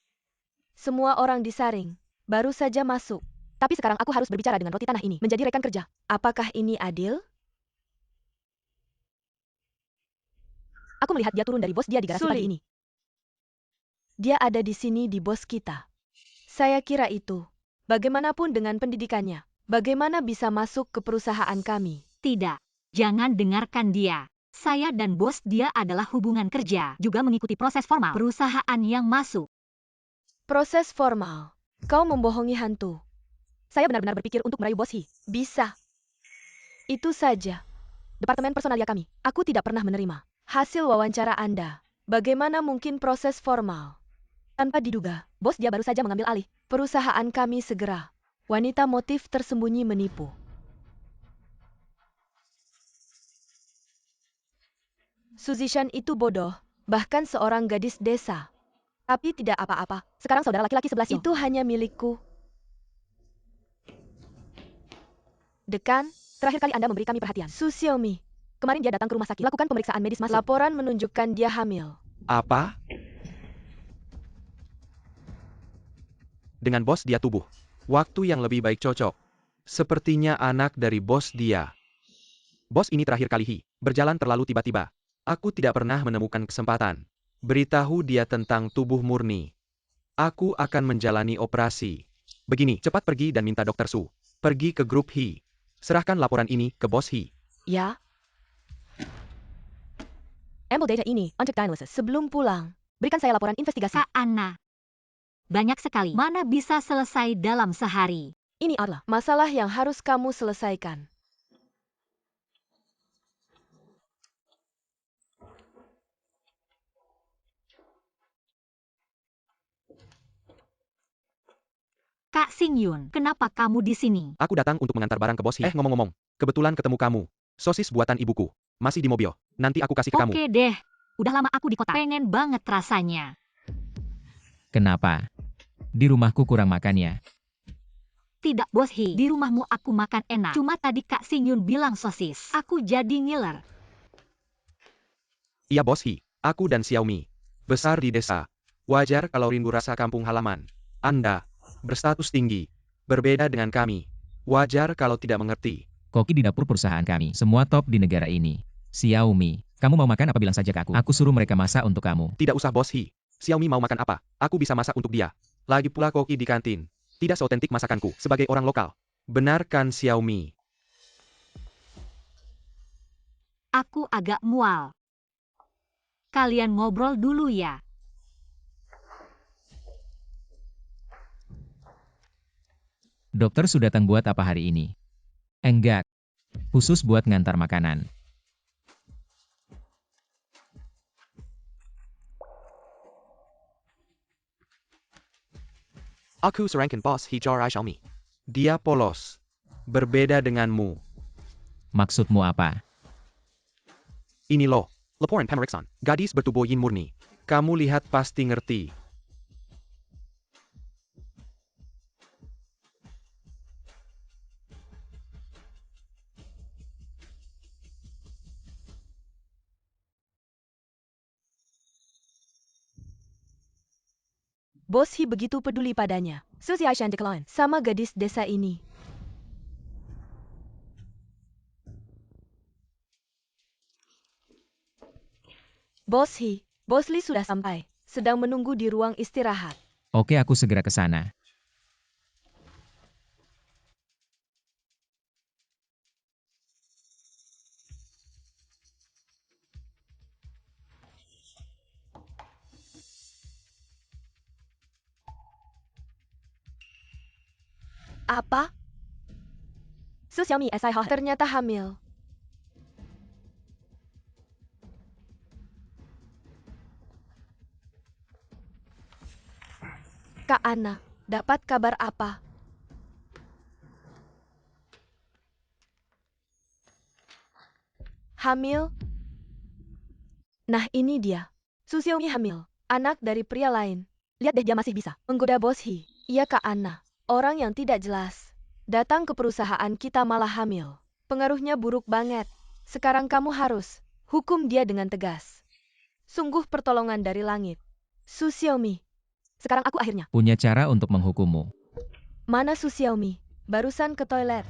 D: Semua orang disaring. Baru saja masuk. Tapi sekarang aku harus berbicara dengan roti tanah ini. Menjadi rekan kerja. Apakah ini adil? Aku melihat dia turun dari bos dia di garasi pagi ini. Dia ada di sini di bos kita. Saya kira itu. Bagaimanapun dengan pendidikannya. Bagaimana bisa masuk ke perusahaan kami?
C: Tidak. Jangan dengarkan dia. Saya dan bos dia adalah hubungan kerja. Juga mengikuti proses formal perusahaan yang masuk.
D: Proses formal. Kau membohongi hantu. Saya benar-benar berpikir untuk merayu bos He. Bisa. Itu saja. Departemen personalia kami. Aku tidak pernah menerima hasil wawancara Anda. Bagaimana mungkin proses formal? Tanpa diduga, bos dia baru saja mengambil alih perusahaan kami segera. Wanita motif tersembunyi menipu. Suzishan itu bodoh, bahkan seorang gadis desa. Tapi tidak apa-apa, sekarang saudara laki-laki 11 itu hanya milikku. Dekan, terakhir kali Anda memberi kami perhatian. Su Xiaomi. Kemarin dia datang ke rumah sakit, lakukan pemeriksaan medis masuk. Laporan menunjukkan dia hamil.
A: Apa? Dengan bos dia tubuh. Waktu yang lebih baik cocok. Sepertinya anak dari bos dia. Bos ini terakhir kali He berjalan terlalu tiba-tiba. Aku tidak pernah menemukan kesempatan. Beritahu dia tentang tubuh murni. Aku akan menjalani operasi. Begini, cepat pergi dan minta Dr. Su. Pergi ke grup He. Serahkan laporan ini ke bos He.
D: Ya. Ambil data ini untuk diagnosis. Sebelum pulang, berikan saya laporan investigasi.
C: Kak Ana. Banyak sekali. Mana bisa selesai dalam sehari?
D: Ini adalah masalah yang harus kamu selesaikan.
C: Kak Xingyun, kenapa kamu di sini?
A: Aku datang untuk mengantar barang ke bos He. Ngomong-ngomong, kebetulan ketemu kamu. Sosis buatan ibuku. Masih di mobil. Nanti aku kasih ke kamu.
C: Oke deh. Udah lama aku di kota. Pengen banget rasanya.
B: Kenapa? Di rumahku kurang makannya.
C: Tidak bos He, di rumahmu aku makan enak. Cuma tadi Kak Xingyun bilang sosis. Aku jadi ngiler.
A: Iya bos He, aku dan Xiaomi. Besar di desa. Wajar kalau rindu rasa kampung halaman. Anda, berstatus tinggi. Berbeda dengan kami. Wajar kalau tidak mengerti.
B: Koki di dapur perusahaan kami. Semua top di negara ini. Xiaomi, kamu mau makan apa bilang saja ke aku. Aku suruh mereka masak untuk kamu.
A: Tidak usah bos He. Xiaomi mau makan apa, aku bisa masak untuk dia. Lagi pula koki di kantin. Tidak seotentik masakanku sebagai orang lokal. Benar kan Xiaomi?
C: Aku agak mual. Kalian ngobrol dulu ya.
B: Dokter sudah datang buat apa hari ini? Enggak. Khusus buat ngantar makanan.
A: Aku serangkan bos hijau Xiaomi. Dia polos. Berbeda denganmu.
B: Maksudmu apa?
A: Ini loh, laporan pemeriksaan. Gadis bertubuh yin murni. Kamu lihat pasti ngerti.
D: Bos He begitu peduli padanya. Association decline. Sama gadis desa ini. Bos He, Bos Lee sudah sampai. Sedang menunggu di ruang istirahat.
B: Oke, aku segera ke sana.
D: Apa? Su Xiaomi SIH ternyata hamil. Kak Ana, dapat kabar apa? Hamil? Nah ini dia. Su Xiaomi hamil. Anak dari pria lain. Lihat deh dia masih bisa menggoda Bos He. Iya Kak Ana. Orang yang tidak jelas. Datang ke perusahaan kita malah hamil. Pengaruhnya buruk banget. Sekarang kamu harus hukum dia dengan tegas. Sungguh pertolongan dari langit. Su Xiaomi. Sekarang aku akhirnya.
B: Punya cara untuk menghukummu.
D: Mana Su Xiaomi? Barusan ke toilet.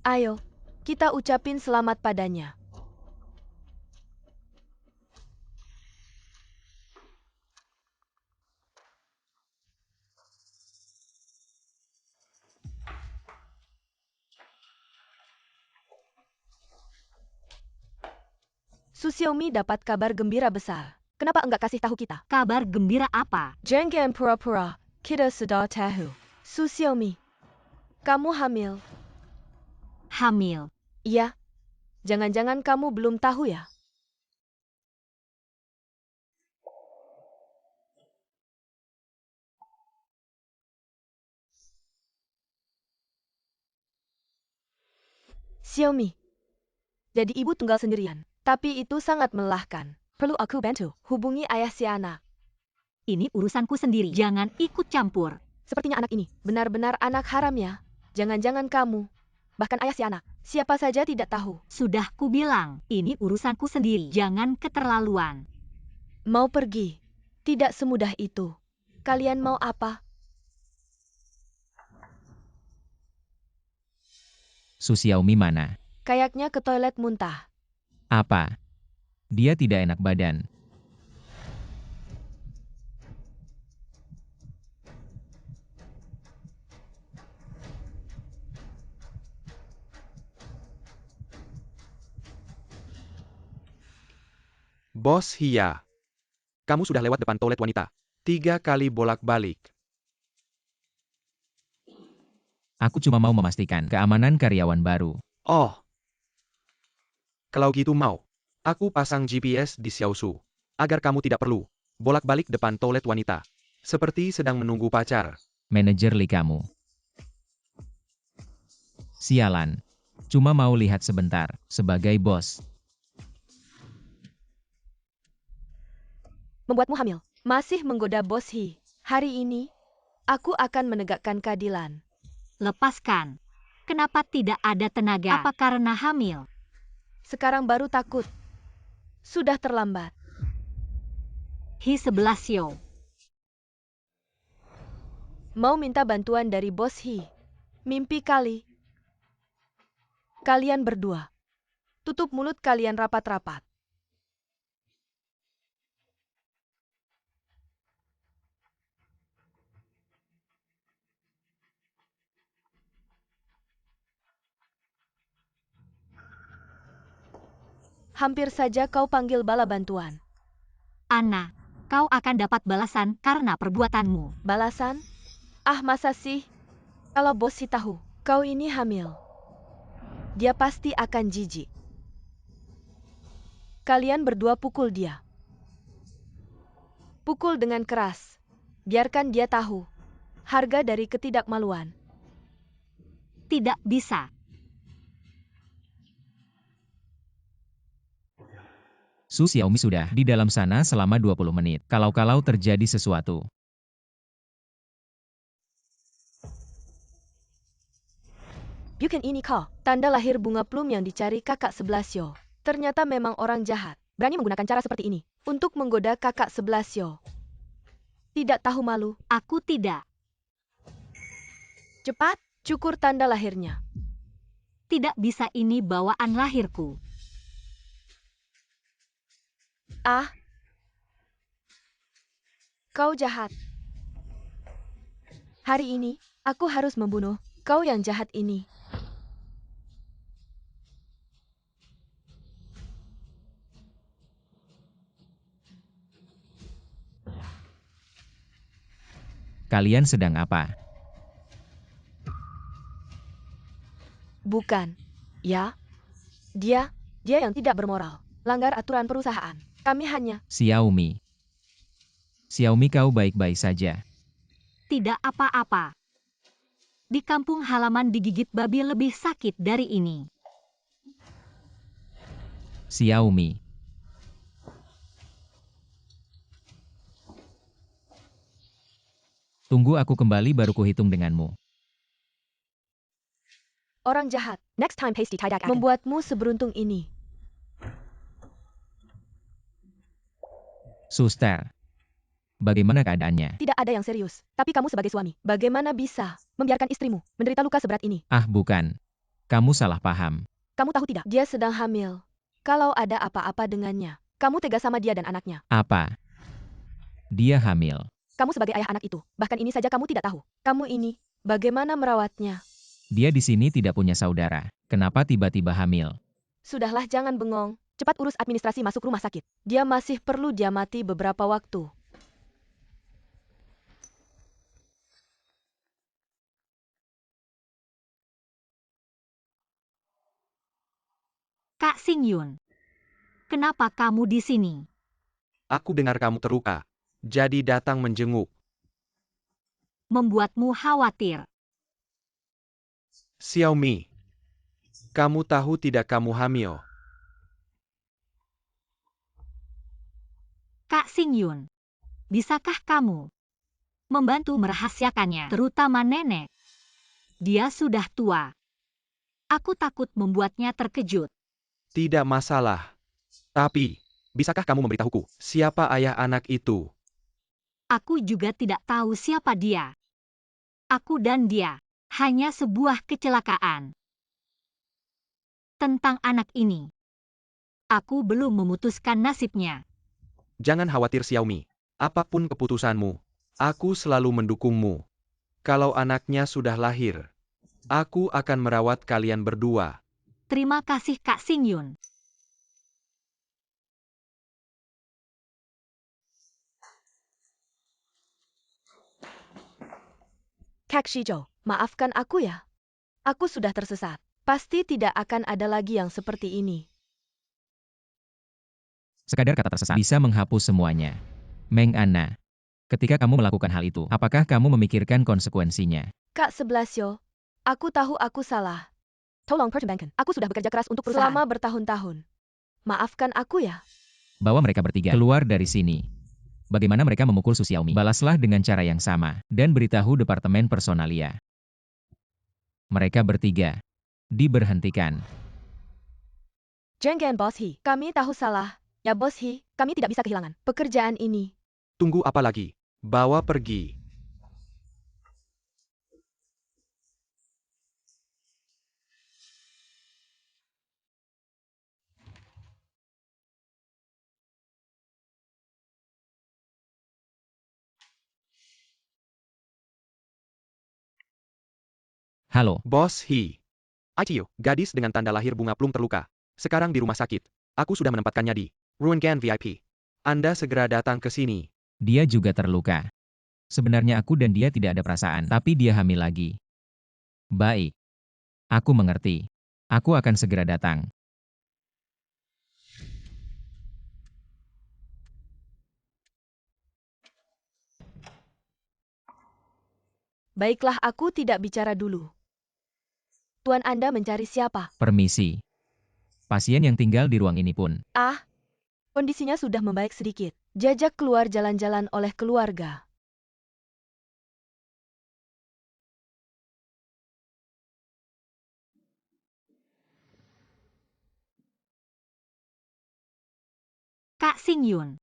D: Ayo, kita ucapin selamat padanya. Su Xiaomi dapat kabar gembira besar. Kenapa enggak kasih tahu kita?
C: Kabar gembira apa?
D: Jangan pura-pura, kita sudah tahu. Su Xiaomi, kamu hamil.
C: Hamil.
D: Iya. Jangan-jangan kamu belum tahu ya? Xiaomi. Jadi ibu tunggal sendirian. Tapi itu sangat melelahkan. Perlu aku bantu? Hubungi ayah si anak.
C: Ini urusanku sendiri. Jangan ikut campur.
D: Sepertinya anak ini benar-benar anak haram ya. Jangan-jangan kamu. Bahkan ayah si anak. Siapa saja tidak tahu.
C: Sudah kubilang, ini urusanku sendiri. Jangan keterlaluan.
D: Mau pergi? Tidak semudah itu. Kalian mau apa?
B: Su Xiaomi mana?
D: Kayaknya ke toilet muntah.
B: Apa? Dia tidak enak badan.
A: Bos Hia. Kamu sudah lewat depan toilet wanita. 3 kali bolak-balik.
B: Aku cuma mau memastikan keamanan karyawan baru.
A: Oh. Kalau gitu mau. Aku pasang GPS di Xiaosu. Agar kamu tidak perlu bolak-balik depan toilet wanita. Seperti sedang menunggu pacar.
B: Manajer Li kamu. Sialan. Cuma mau lihat sebentar, sebagai bos.
D: Membuatmu hamil. Masih menggoda Bos He. Hari ini, aku akan menegakkan keadilan.
C: Lepaskan. Kenapa tidak ada tenaga? Apa karena hamil?
D: Sekarang baru takut. Sudah terlambat.
C: He 11 Xiao.
D: Mau minta bantuan dari Bos He. Mimpi kali. Kalian berdua. Tutup mulut kalian rapat-rapat. Hampir saja kau panggil bala bantuan.
C: Ana, kau akan dapat balasan karena perbuatanmu.
D: Balasan? Ah masa sih? Kalau bos si tahu, kau ini hamil, dia pasti akan jijik. Kalian berdua pukul dia. Pukul dengan keras. Biarkan dia tahu harga dari ketidakmaluan.
C: Tidak bisa.
B: Su Xiaomi sudah di dalam sana selama 20 menit. Kalau-kalau terjadi sesuatu.
D: Bukan ini kau, tanda lahir bunga plum yang dicari kakak 11 Yo. Ternyata memang orang jahat. Berani menggunakan cara seperti ini untuk menggoda kakak 11 Yo. Tidak tahu malu.
C: Aku tidak.
D: Cepat, cukur tanda lahirnya.
C: Tidak bisa, ini bawaan lahirku.
D: Ah. Kau jahat. Hari ini, aku harus membunuh kau yang jahat ini.
B: Kalian sedang apa?
D: Bukan. Ya. Dia yang tidak bermoral. Langgar aturan perusahaan. Kami hanya...
B: Xiaomi. Xiaomi, kau baik-baik saja.
C: Tidak apa-apa. Di kampung halaman digigit babi lebih sakit dari ini.
B: Xiaomi. Tunggu aku kembali baru kuhitung denganmu.
D: Orang jahat. Next time pasty tidak akan membuatmu seberuntung ini.
B: Suster. Bagaimana keadaannya?
D: Tidak ada yang serius. Tapi kamu sebagai suami, bagaimana bisa membiarkan istrimu menderita luka seberat ini?
B: Ah, bukan. Kamu salah paham.
D: Kamu tahu tidak? Dia sedang hamil. Kalau ada apa-apa dengannya, kamu tega sama dia dan anaknya.
B: Apa? Dia hamil.
D: Kamu sebagai ayah anak itu, bahkan ini saja kamu tidak tahu. Kamu ini, bagaimana merawatnya?
B: Dia di sini tidak punya saudara. Kenapa tiba-tiba hamil?
D: Sudahlah, jangan bengong. Cepat urus administrasi masuk rumah sakit. Dia masih perlu diamati beberapa waktu.
C: Kak Xingyun, kenapa kamu di sini?
A: Aku dengar kamu terluka, jadi datang menjenguk.
C: Membuatmu khawatir.
A: Xiaomi, kamu tahu tidak kamu hamil?
C: Kak Xingyun, bisakah kamu membantu merahasiakannya, terutama nenek? Dia sudah tua. Aku takut membuatnya terkejut.
A: Tidak masalah. Tapi, bisakah kamu memberitahuku siapa ayah anak itu?
C: Aku juga tidak tahu siapa dia. Aku dan dia hanya sebuah kecelakaan. Tentang anak ini, aku belum memutuskan nasibnya.
A: Jangan khawatir Xiaomi. Apapun keputusanmu, aku selalu mendukungmu. Kalau anaknya sudah lahir, aku akan merawat kalian berdua.
C: Terima kasih Kak Xingyun.
D: Kak Shijo, maafkan aku ya. Aku sudah tersesat. Pasti tidak akan ada lagi yang seperti ini.
B: Sekadar kata tersesat bisa menghapus semuanya. Meng Ana. Ketika kamu melakukan hal itu, apakah kamu memikirkan konsekuensinya?
D: Kak 11 Yo, aku tahu aku salah. Tolong pertimbangkan. Aku sudah bekerja keras untuk perusahaan selama bertahun-tahun. Maafkan aku ya.
B: Bawa mereka bertiga keluar dari sini. Bagaimana mereka memukul Su Xiaomi? Balaslah dengan cara yang sama, dan beritahu Departemen Personalia. Mereka bertiga diberhentikan.
D: Jangan Bos He, kami tahu salah. Ya Bos He, kami tidak bisa kehilangan pekerjaan ini.
A: Tunggu apa lagi? Bawa pergi.
B: Halo,
A: Bos He. Aichiyo, gadis dengan tanda lahir bunga plum terluka. Sekarang di rumah sakit. Aku sudah menempatkannya di Ruangan VIP. Anda segera datang ke sini.
B: dia juga terluka. Sebenarnya aku dan dia tidak ada perasaan, tapi dia hamil lagi. Baik. Aku mengerti. Aku akan segera datang.
D: Baiklah, aku tidak bicara dulu. Tuan Anda mencari siapa?
B: Permisi. Pasien yang tinggal di ruang ini pun.
D: Ah, kondisinya sudah membaik sedikit. Jajak keluar jalan-jalan oleh keluarga.
C: Kak Xingyun.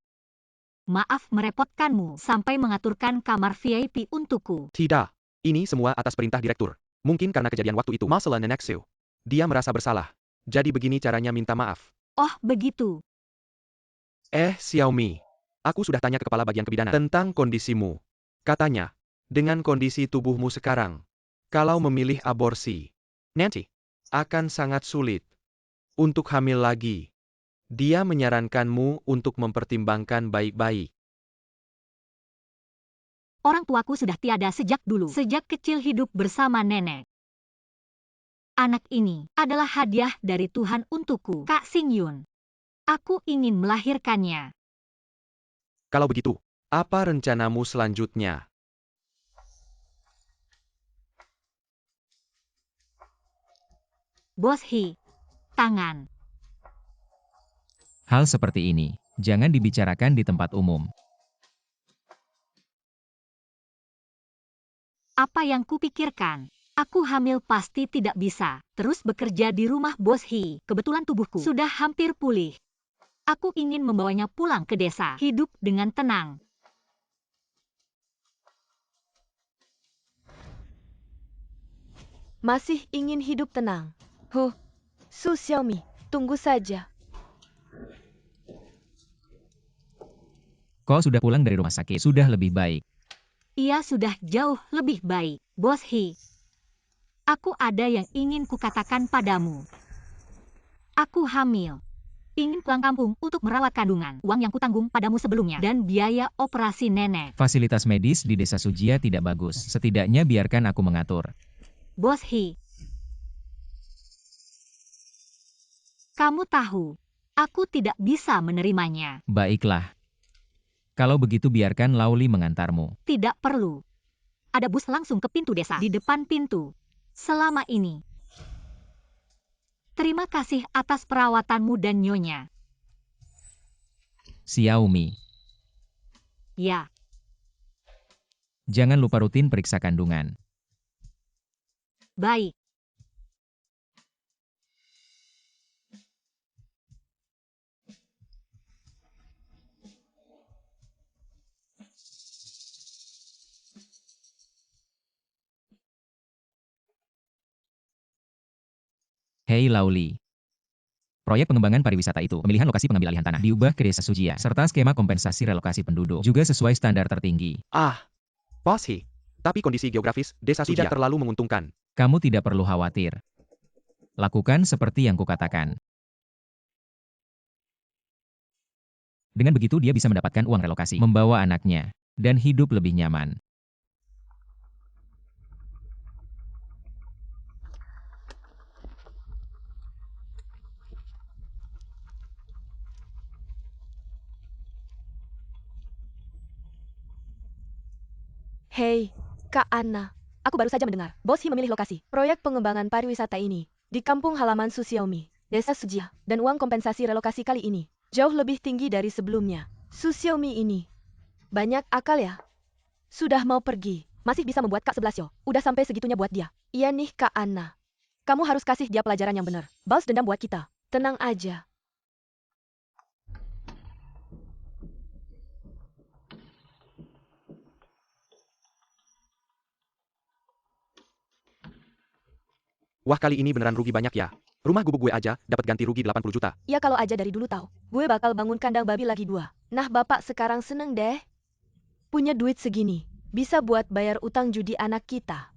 C: Maaf merepotkanmu sampai mengaturkan kamar VIP untukku.
A: Tidak. Ini semua atas perintah direktur. Mungkin karena kejadian waktu itu. Masalah Nenek Xiu. Dia merasa bersalah. Jadi begini caranya minta maaf.
C: Oh, begitu.
A: Xiaomi. Aku sudah tanya ke kepala bagian kebidanan tentang kondisimu. Katanya, dengan kondisi tubuhmu sekarang, kalau memilih aborsi, nanti akan sangat sulit untuk hamil lagi. Dia menyarankanmu untuk mempertimbangkan baik-baik.
C: Orang tuaku sudah tiada sejak dulu. Sejak kecil hidup bersama nenek. Anak ini adalah hadiah dari Tuhan untukku, Kak Xingyun. Aku ingin melahirkannya.
A: Kalau begitu, apa rencanamu selanjutnya?
C: Bos He. Tangan.
B: Hal seperti ini, jangan dibicarakan di tempat umum.
C: Apa yang kupikirkan? Aku hamil pasti tidak bisa terus bekerja di rumah Bos He. Kebetulan tubuhku sudah hampir pulih. Aku ingin membawanya pulang ke desa, hidup dengan tenang.
D: Masih ingin hidup tenang? Su Xiaomi, tunggu saja.
B: Kau sudah pulang dari rumah sakit, sudah lebih baik.
C: Ia sudah jauh lebih baik, Bos He. Aku ada yang ingin kukatakan padamu. Aku hamil. Ingin pulang kampung untuk merawat kandungan. Uang yang kutanggung padamu sebelumnya dan biaya operasi nenek.
B: Fasilitas medis di desa Sujia tidak bagus. Setidaknya biarkan aku mengatur.
C: Bos He. Kamu tahu, aku tidak bisa menerimanya.
B: Baiklah. Kalau begitu biarkan Lauli mengantarmu.
C: Tidak perlu. Ada bus langsung ke pintu desa, di depan pintu. Selama ini. Terima kasih atas perawatanmu dan nyonya.
B: Xiaomi.
C: Ya,
B: Jangan lupa rutin periksa kandungan.
C: baik.
B: Hei Lauli. Proyek pengembangan pariwisata itu, pemilihan lokasi pengambil alihan tanah diubah ke desa Sujia, serta skema kompensasi relokasi penduduk juga sesuai standar tertinggi.
A: Bos He. Tapi kondisi geografis desa Sujia tidak terlalu menguntungkan.
B: Kamu tidak perlu khawatir. Lakukan seperti yang kukatakan. Dengan begitu dia bisa mendapatkan uang relokasi, membawa anaknya, dan hidup lebih nyaman.
D: Hei, Kak Anna. Aku baru saja mendengar, Bos He memilih lokasi proyek pengembangan pariwisata ini di kampung halaman Su Xiaomi, desa Sujia, dan uang kompensasi relokasi kali ini jauh lebih tinggi dari sebelumnya. Su Xiaomi ini banyak akal ya. Sudah mau pergi, masih bisa membuat Kak 11 yo. Udah sampai segitunya buat dia. Iya nih Kak Anna. Kamu harus kasih dia pelajaran yang benar. Balas dendam buat kita. Tenang aja.
A: Wah, kali ini beneran rugi banyak ya. Rumah gubuk gue aja dapat ganti rugi 80 juta.
D: Ya kalau aja dari dulu tahu, gue bakal bangun kandang babi lagi 2. Nah bapak sekarang seneng deh. Punya duit segini, bisa buat bayar utang judi anak kita.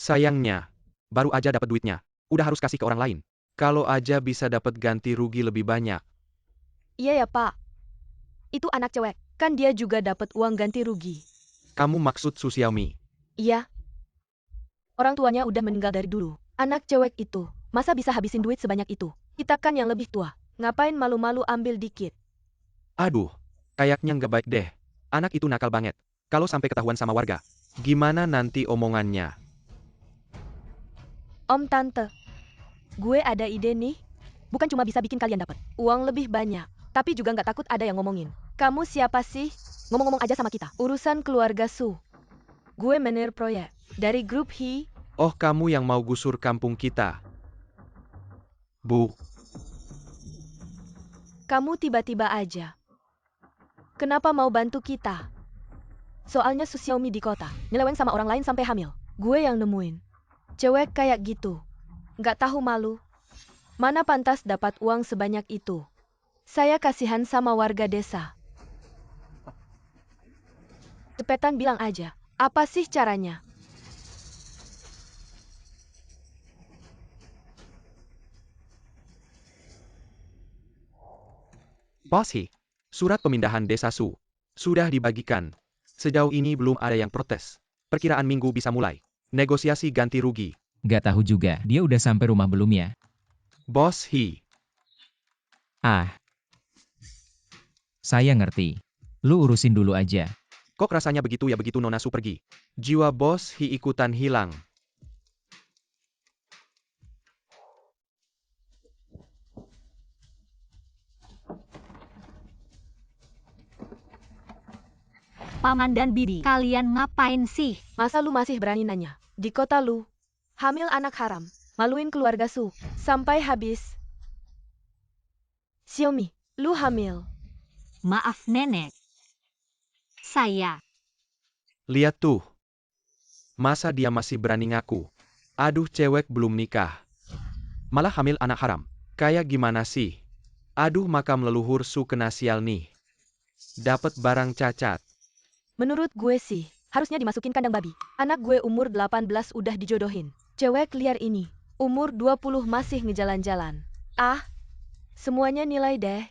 A: Sayangnya, baru aja dapat duitnya. Udah harus kasih ke orang lain. Kalau aja bisa dapat ganti rugi lebih banyak.
D: Iya ya pak. Itu anak cewek, kan dia juga dapat uang ganti rugi.
A: Kamu maksud Su Xiaomi?
D: Iya. Orang tuanya udah meninggal dari dulu. Anak cewek itu, masa bisa habisin duit sebanyak itu? Kita kan yang lebih tua. Ngapain malu-malu ambil dikit?
A: Aduh, kayaknya nggak baik deh. Anak itu nakal banget. Kalau sampai ketahuan sama warga, gimana nanti omongannya?
D: Om Tante, gue ada ide nih. Bukan cuma bisa bikin kalian dapat uang lebih banyak, tapi juga nggak takut ada yang ngomongin. Kamu siapa sih? Ngomong-ngomong aja sama kita. Urusan keluarga Su. Gue manajer proyek dari grup Hi.
A: Oh, kamu yang mau gusur kampung kita. Bu,
D: Kamu tiba-tiba aja. Kenapa mau bantu kita? Soalnya Su Xiaomi di kota, nyeleweng sama orang lain sampai hamil. Gue yang nemuin. Cewek kayak gitu. Nggak tahu malu. Mana pantas dapat uang sebanyak itu. Saya kasihan sama warga desa. Cepetan bilang aja. Apa sih caranya?
A: Bos Hi, surat pemindahan desa Su sudah dibagikan. Sejauh ini belum ada yang protes. Perkiraan minggu bisa mulai. Negosiasi ganti rugi.
B: Gak tahu juga, dia udah sampai rumah belum ya?
A: Bos Hi,
B: Ah, saya ngerti. Lu urusin dulu aja.
A: kok rasanya begitu ya begitu Nona Su pergi? Jiwa Bos Hi ikutan hilang.
C: Paman dan bibi, kalian ngapain sih?
D: Masa lu masih berani nanya? Di kota lu, hamil anak haram, maluin keluarga Su, sampai habis. Xiaomi, lu hamil.
C: Maaf nenek. Saya.
A: Lihat tuh. Masa dia masih berani ngaku? Aduh, cewek belum nikah. Malah hamil anak haram. Kayak gimana sih? Aduh, makam leluhur Su kena sial nih. Dapat barang cacat.
D: Menurut gue sih, harusnya dimasukin kandang babi. Anak gue umur 18 udah dijodohin. Cewek liar ini, umur 20 masih ngejalan-jalan. Ah, semuanya nilai deh.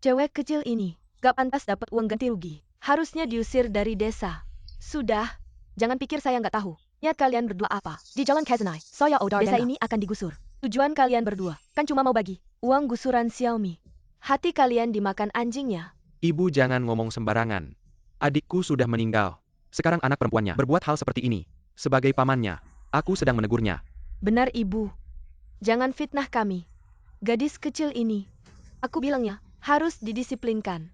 D: Cewek kecil ini, gak pantas dapat uang ganti rugi. Harusnya diusir dari desa. Sudah, jangan pikir saya nggak tahu. Niat kalian berdua apa? Di Jalan Kazanai, Soya Odar desa ini akan digusur. Tujuan kalian berdua, kan cuma mau bagi uang gusuran Xiaomi. Hati kalian dimakan anjingnya.
A: Ibu jangan ngomong sembarangan. Adikku sudah meninggal. Sekarang anak perempuannya berbuat hal seperti ini. Sebagai pamannya, aku sedang menegurnya.
D: Benar ibu. Jangan fitnah kami. Gadis kecil ini, aku bilangnya, harus didisiplinkan.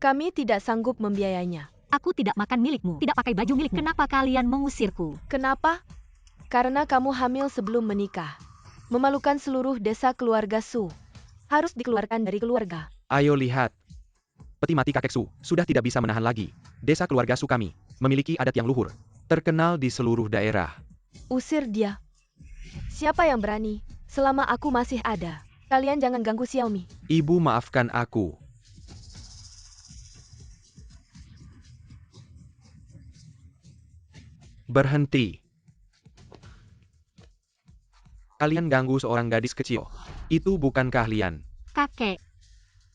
D: Kami tidak sanggup membiayainya.
C: Aku tidak makan milikmu, tidak pakai baju milikmu. Kenapa kalian mengusirku?
D: Kenapa? Karena kamu hamil sebelum menikah. Memalukan seluruh desa keluarga Su. Harus dikeluarkan dari keluarga.
A: Ayo lihat. Peti mati kakek Su sudah tidak bisa menahan lagi. Desa keluarga Su kami memiliki adat yang luhur, terkenal di seluruh daerah.
D: Usir dia. Siapa yang berani? Selama aku masih ada, kalian jangan ganggu Xiaomi.
A: Ibu maafkan aku. Berhenti. Kalian ganggu seorang gadis kecil. Itu bukan keahlian.
C: Kakek.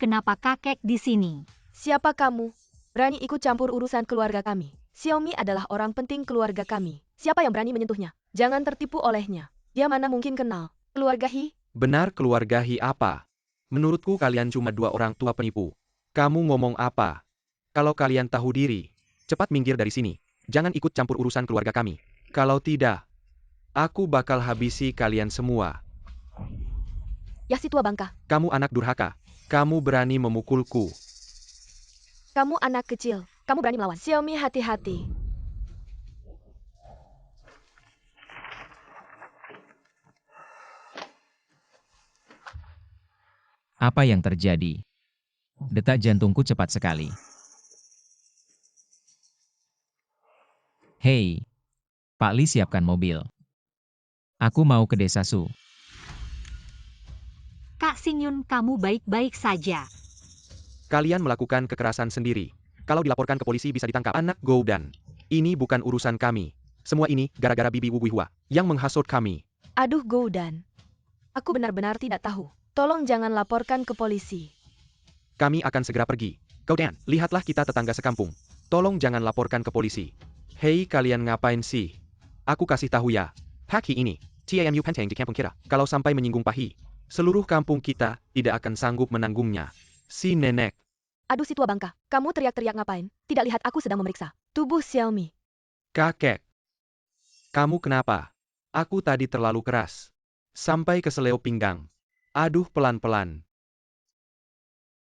C: Kenapa kakek di sini?
D: Siapa kamu? Berani ikut campur urusan keluarga kami. Xiaomi adalah orang penting keluarga kami. Siapa yang berani menyentuhnya? Jangan tertipu olehnya. Dia mana mungkin kenal. Keluarga Hi?
A: Benar, keluarga Hi apa? Menurutku kalian cuma dua orang tua penipu. Kamu ngomong apa? Kalau kalian tahu diri, cepat minggir dari sini. Jangan ikut campur urusan keluarga kami. Kalau tidak, aku bakal habisi kalian semua.
D: Ya si tua bangka.
A: Kamu anak durhaka. Kamu berani memukulku.
D: Kamu anak kecil. Kamu berani melawan. Xiaomi hati-hati.
B: Apa yang terjadi? Detak jantungku cepat sekali. Hei, Pak Li siapkan mobil. Aku mau ke desa Su.
C: Kak Singyun, kamu baik-baik saja.
A: Kalian melakukan kekerasan sendiri. Kalau dilaporkan ke polisi bisa ditangkap. Anak Goudan. Ini bukan urusan kami. Semua ini gara-gara Bibi Wu Buihua yang menghasut kami.
D: Aduh Goudan. Aku benar-benar tidak tahu. Tolong jangan laporkan ke polisi.
A: Kami akan segera pergi. Goudan, lihatlah kita tetangga sekampung. Tolong jangan laporkan ke polisi. Hei, kalian ngapain sih? Aku kasih tahu ya. Haki ini, TAMU Penteng di kampung kita. Kalau sampai menyinggung Pahi, seluruh kampung kita tidak akan sanggup menanggungnya. Si nenek.
D: Aduh si tua bangka, kamu teriak-teriak ngapain? Tidak lihat aku sedang memeriksa tubuh Xiaomi.
A: Kakek. Kamu kenapa? Aku tadi terlalu keras. Sampai ke seleo pinggang. Aduh pelan-pelan.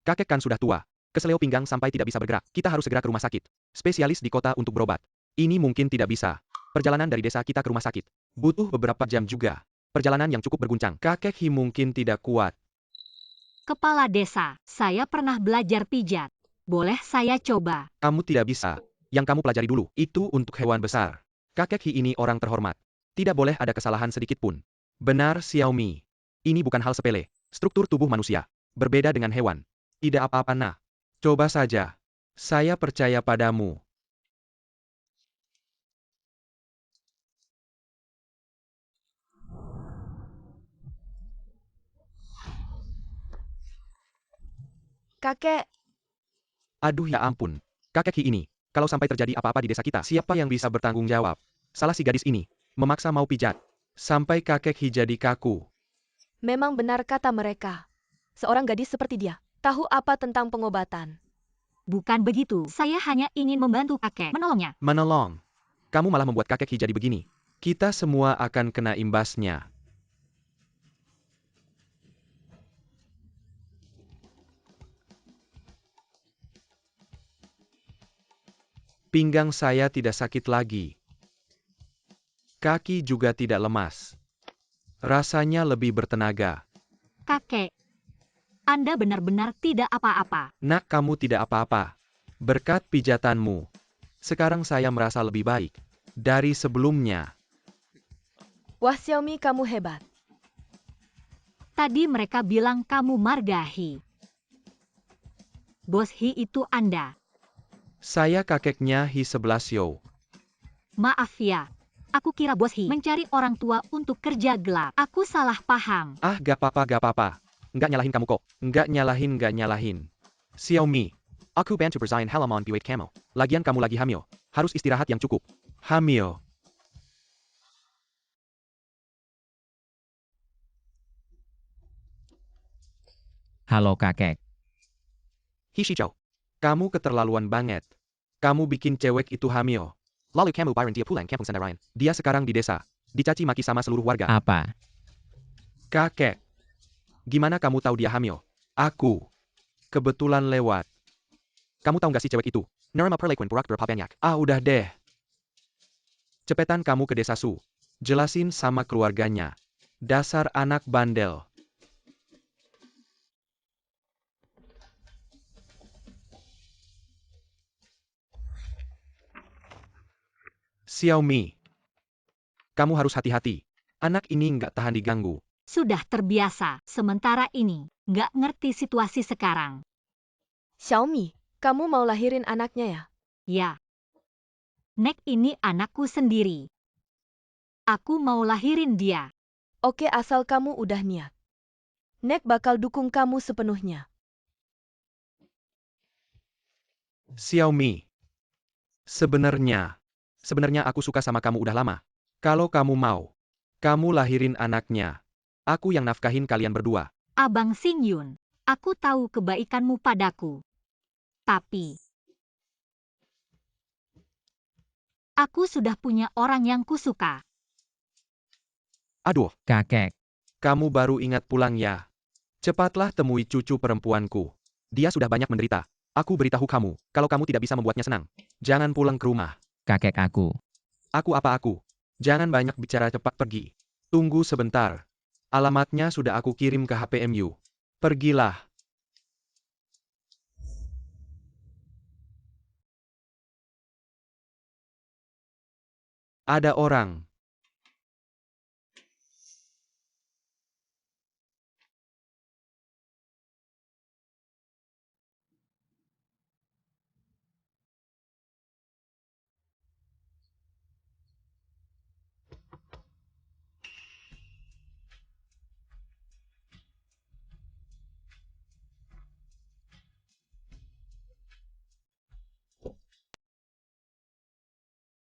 A: Kakek kan sudah tua. Keseleo pinggang sampai tidak bisa bergerak. Kita harus segera ke rumah sakit. Spesialis di kota untuk berobat. Ini mungkin tidak bisa. Perjalanan dari desa kita ke rumah sakit butuh beberapa jam juga. Perjalanan yang cukup berguncang. Kakek Hi mungkin tidak kuat.
C: Kepala desa, saya pernah belajar pijat. Boleh saya coba?
A: Kamu tidak bisa. Yang kamu pelajari dulu, itu untuk hewan besar. Kakek Hi ini orang terhormat. Tidak boleh ada kesalahan sedikit pun. Benar Xiaomi. Ini bukan hal sepele. Struktur tubuh manusia berbeda dengan hewan. Tidak apa-apa nah. Coba saja. Saya percaya padamu.
D: Kakek,
A: Aduh ya ampun. Kakek Hi ini. Kalau sampai terjadi apa-apa di desa kita, siapa yang bisa bertanggung jawab? Salah si gadis ini. Memaksa mau pijat. Sampai kakek Hi jadi kaku.
D: memang benar kata mereka. Seorang gadis seperti dia, tahu apa tentang pengobatan.
C: Bukan begitu, saya hanya ingin membantu kakek menolongnya.
A: Menolong. Kamu malah membuat kakek Hi jadi begini. Kita semua akan kena imbasnya. Pinggang saya tidak sakit lagi. Kaki juga tidak lemas. Rasanya lebih bertenaga.
C: Kakek, Anda benar-benar tidak apa-apa.
A: Nak, kamu tidak apa-apa. Berkat pijatanmu. Sekarang saya merasa lebih baik dari sebelumnya.
D: Wah Xiaomi kamu hebat.
C: Tadi mereka bilang kamu Marga Hi. Bos Hi itu Anda.
A: Saya kakeknya Hi 11 Yo.
C: Maaf ya. Aku kira Bos Hi mencari orang tua untuk kerja gelap. Aku salah paham.
A: Ah, gak apa-apa, gak apa-apa. Nggak nyalahin kamu kok. Nggak nyalahin. Xiaomi. Aku bantu berzain halaman buat kamu. Lagian kamu lagi hamil. Harus istirahat yang cukup. Hamil.
B: Halo kakek.
A: Hi Shichou. Kamu keterlaluan banget. Kamu bikin cewek itu hamil. Lalu kamu Byron dia pulang kampung Sandarayan. Dia sekarang di desa. Dicaci maki sama seluruh warga.
B: Apa?
A: Kakek. Gimana kamu tahu dia hamil? Aku. Kebetulan lewat. Kamu tahu gak sih cewek itu? Nerima perlakuan buruk berpapanyak. Ah udah deh. Cepetan kamu ke desa Su. Jelasin sama keluarganya. Dasar anak bandel. Xiaomi. Kamu harus hati-hati. Anak ini nggak tahan diganggu.
C: Sudah terbiasa. Sementara ini, nggak ngerti situasi sekarang.
D: Xiaomi, kamu mau lahirin anaknya ya?
C: Ya. Nek ini anakku sendiri. Aku mau lahirin dia.
D: Oke asal kamu udah niat. Nek bakal dukung kamu sepenuhnya.
A: Xiaomi. Sebenarnya aku suka sama kamu udah lama. Kalau kamu mau, kamu lahirin anaknya. Aku yang nafkahin kalian berdua.
C: Abang Xingyun, aku tahu kebaikanmu padaku. Tapi, aku sudah punya orang yang kusuka.
A: Aduh,
B: Kakek.
A: kamu baru ingat pulang ya. Cepatlah temui cucu perempuanku. Dia sudah banyak menderita. Aku beritahu kamu, kalau kamu tidak bisa membuatnya senang, jangan pulang ke rumah.
B: Kakek aku.
A: Aku apa aku? Jangan banyak bicara, cepat pergi. Tunggu sebentar. Alamatnya sudah aku kirim ke HPMU. Pergilah. Ada orang.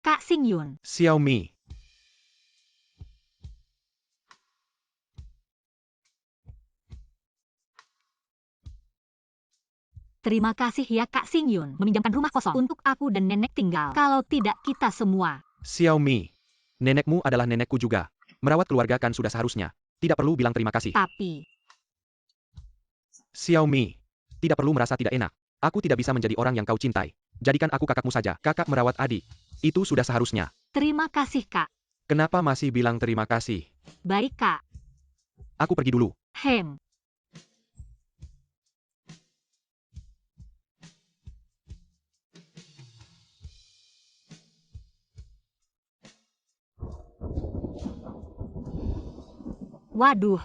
C: Kak Xingyun,
A: Xiaomi.
C: Terima kasih ya Kak Xingyun meminjamkan rumah kosong untuk aku dan nenek tinggal. Kalau tidak kita semua.
A: Xiaomi, nenekmu adalah nenekku juga. Merawat keluarga kan sudah seharusnya. Tidak perlu bilang terima kasih.
C: Tapi,
A: Xiaomi, tidak perlu merasa tidak enak. Aku tidak bisa menjadi orang yang kau cintai. Jadikan aku kakakmu saja. Kakak merawat adik. Itu sudah seharusnya.
C: terima kasih Kak.
A: Kenapa masih bilang terima kasih?
C: Baik Kak.
A: Aku pergi dulu.
C: Hem. Waduh.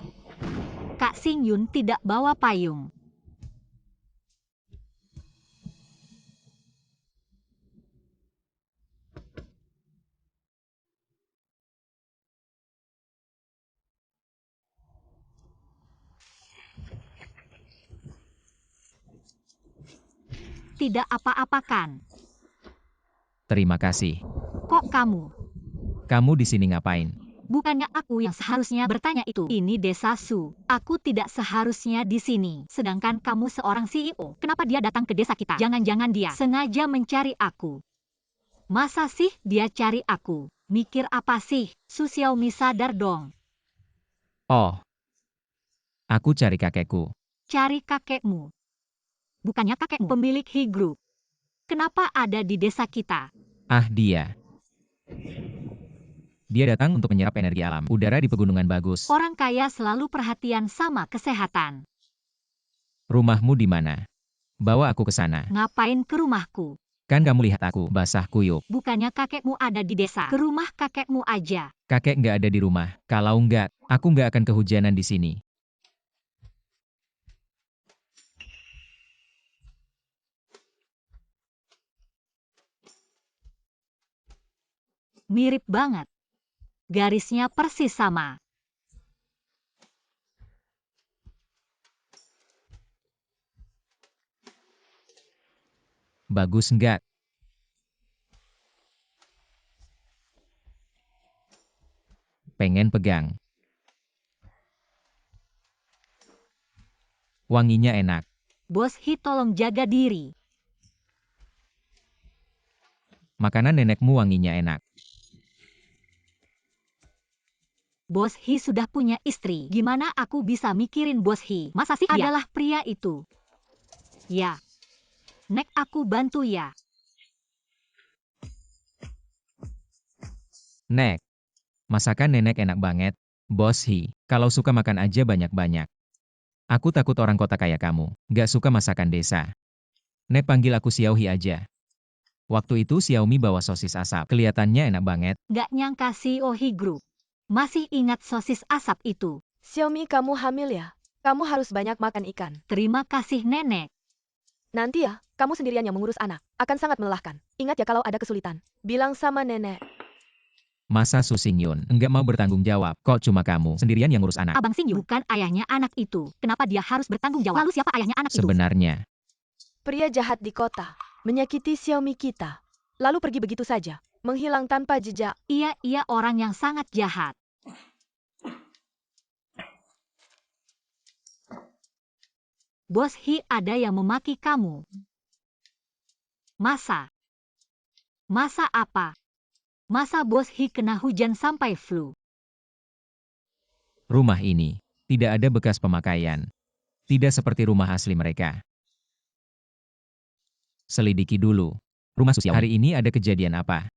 C: Kak Xingyun tidak bawa payung. Tidak apa-apa kan?
B: Terima kasih.
C: Kok kamu?
B: Kamu di sini ngapain?
C: Bukannya aku yang seharusnya bertanya itu. Ini desa Su. Aku tidak seharusnya di sini. Sedangkan kamu seorang CEO. Kenapa dia datang ke desa kita? Jangan-jangan dia sengaja mencari aku. Masa sih dia cari aku? Mikir apa sih? Su Xiaomi sadar dong.
B: Oh. Aku cari kakekku.
C: Cari kakekmu. Bukannya kakekmu pemilik He Group. Kenapa ada di desa kita?
B: Ah, dia. Dia datang untuk menyerap energi alam. Udara di pegunungan bagus.
C: Orang kaya selalu perhatian sama kesehatan.
B: Rumahmu di mana? Bawa aku ke sana.
C: Ngapain ke rumahku?
B: Kan kamu lihat aku, basah kuyup.
C: Bukannya kakekmu ada di desa. Ke rumah kakekmu aja.
B: Kakek nggak ada di rumah. Kalau nggak, aku nggak akan kehujanan di sini.
C: Mirip banget. Garisnya persis sama.
B: Bagus nggak? Pengen pegang. Wanginya enak.
C: Bos He tolong jaga diri.
B: Makanan nenekmu wanginya enak.
C: Bos He sudah punya istri. Gimana aku bisa mikirin Bos He? Masa sih dia adalah pria itu? Ya. Nek aku bantu ya.
B: Nek. Masakan nenek enak banget. Bos Hi, kalau suka makan aja banyak-banyak. Aku takut orang kota kayak kamu. Nggak suka masakan desa. Nek panggil aku Xiaohi aja. Waktu itu Xiaomi bawa sosis asap. Kelihatannya enak banget.
C: Nggak nyangka CEO He Group. Masih ingat sosis asap itu.
D: Xiaomi, kamu hamil ya? Kamu harus banyak makan ikan.
C: Terima kasih nenek.
D: Nanti ya, kamu sendirian yang mengurus anak. Akan sangat melelahkan. Ingat ya kalau ada kesulitan. Bilang sama nenek.
B: Masa Su Xingyun enggak mau bertanggung jawab? Kok cuma kamu sendirian yang ngurus anak?
C: Abang Xingyun bukan ayahnya anak itu. Kenapa dia harus bertanggung jawab? Lalu siapa ayahnya anak itu?
B: Sebenarnya,
D: Pria jahat di kota. Menyakiti Xiaomi kita. Lalu pergi begitu saja. Menghilang tanpa jejak.
C: Ia orang yang sangat jahat. Bos He ada yang memaki kamu. Masa? Masa apa? Masa Bos He kena hujan sampai flu?
B: rumah ini tidak ada bekas pemakaian. Tidak seperti rumah asli mereka. Selidiki dulu. Rumah Su Xiaomi. Hari ini ada kejadian apa?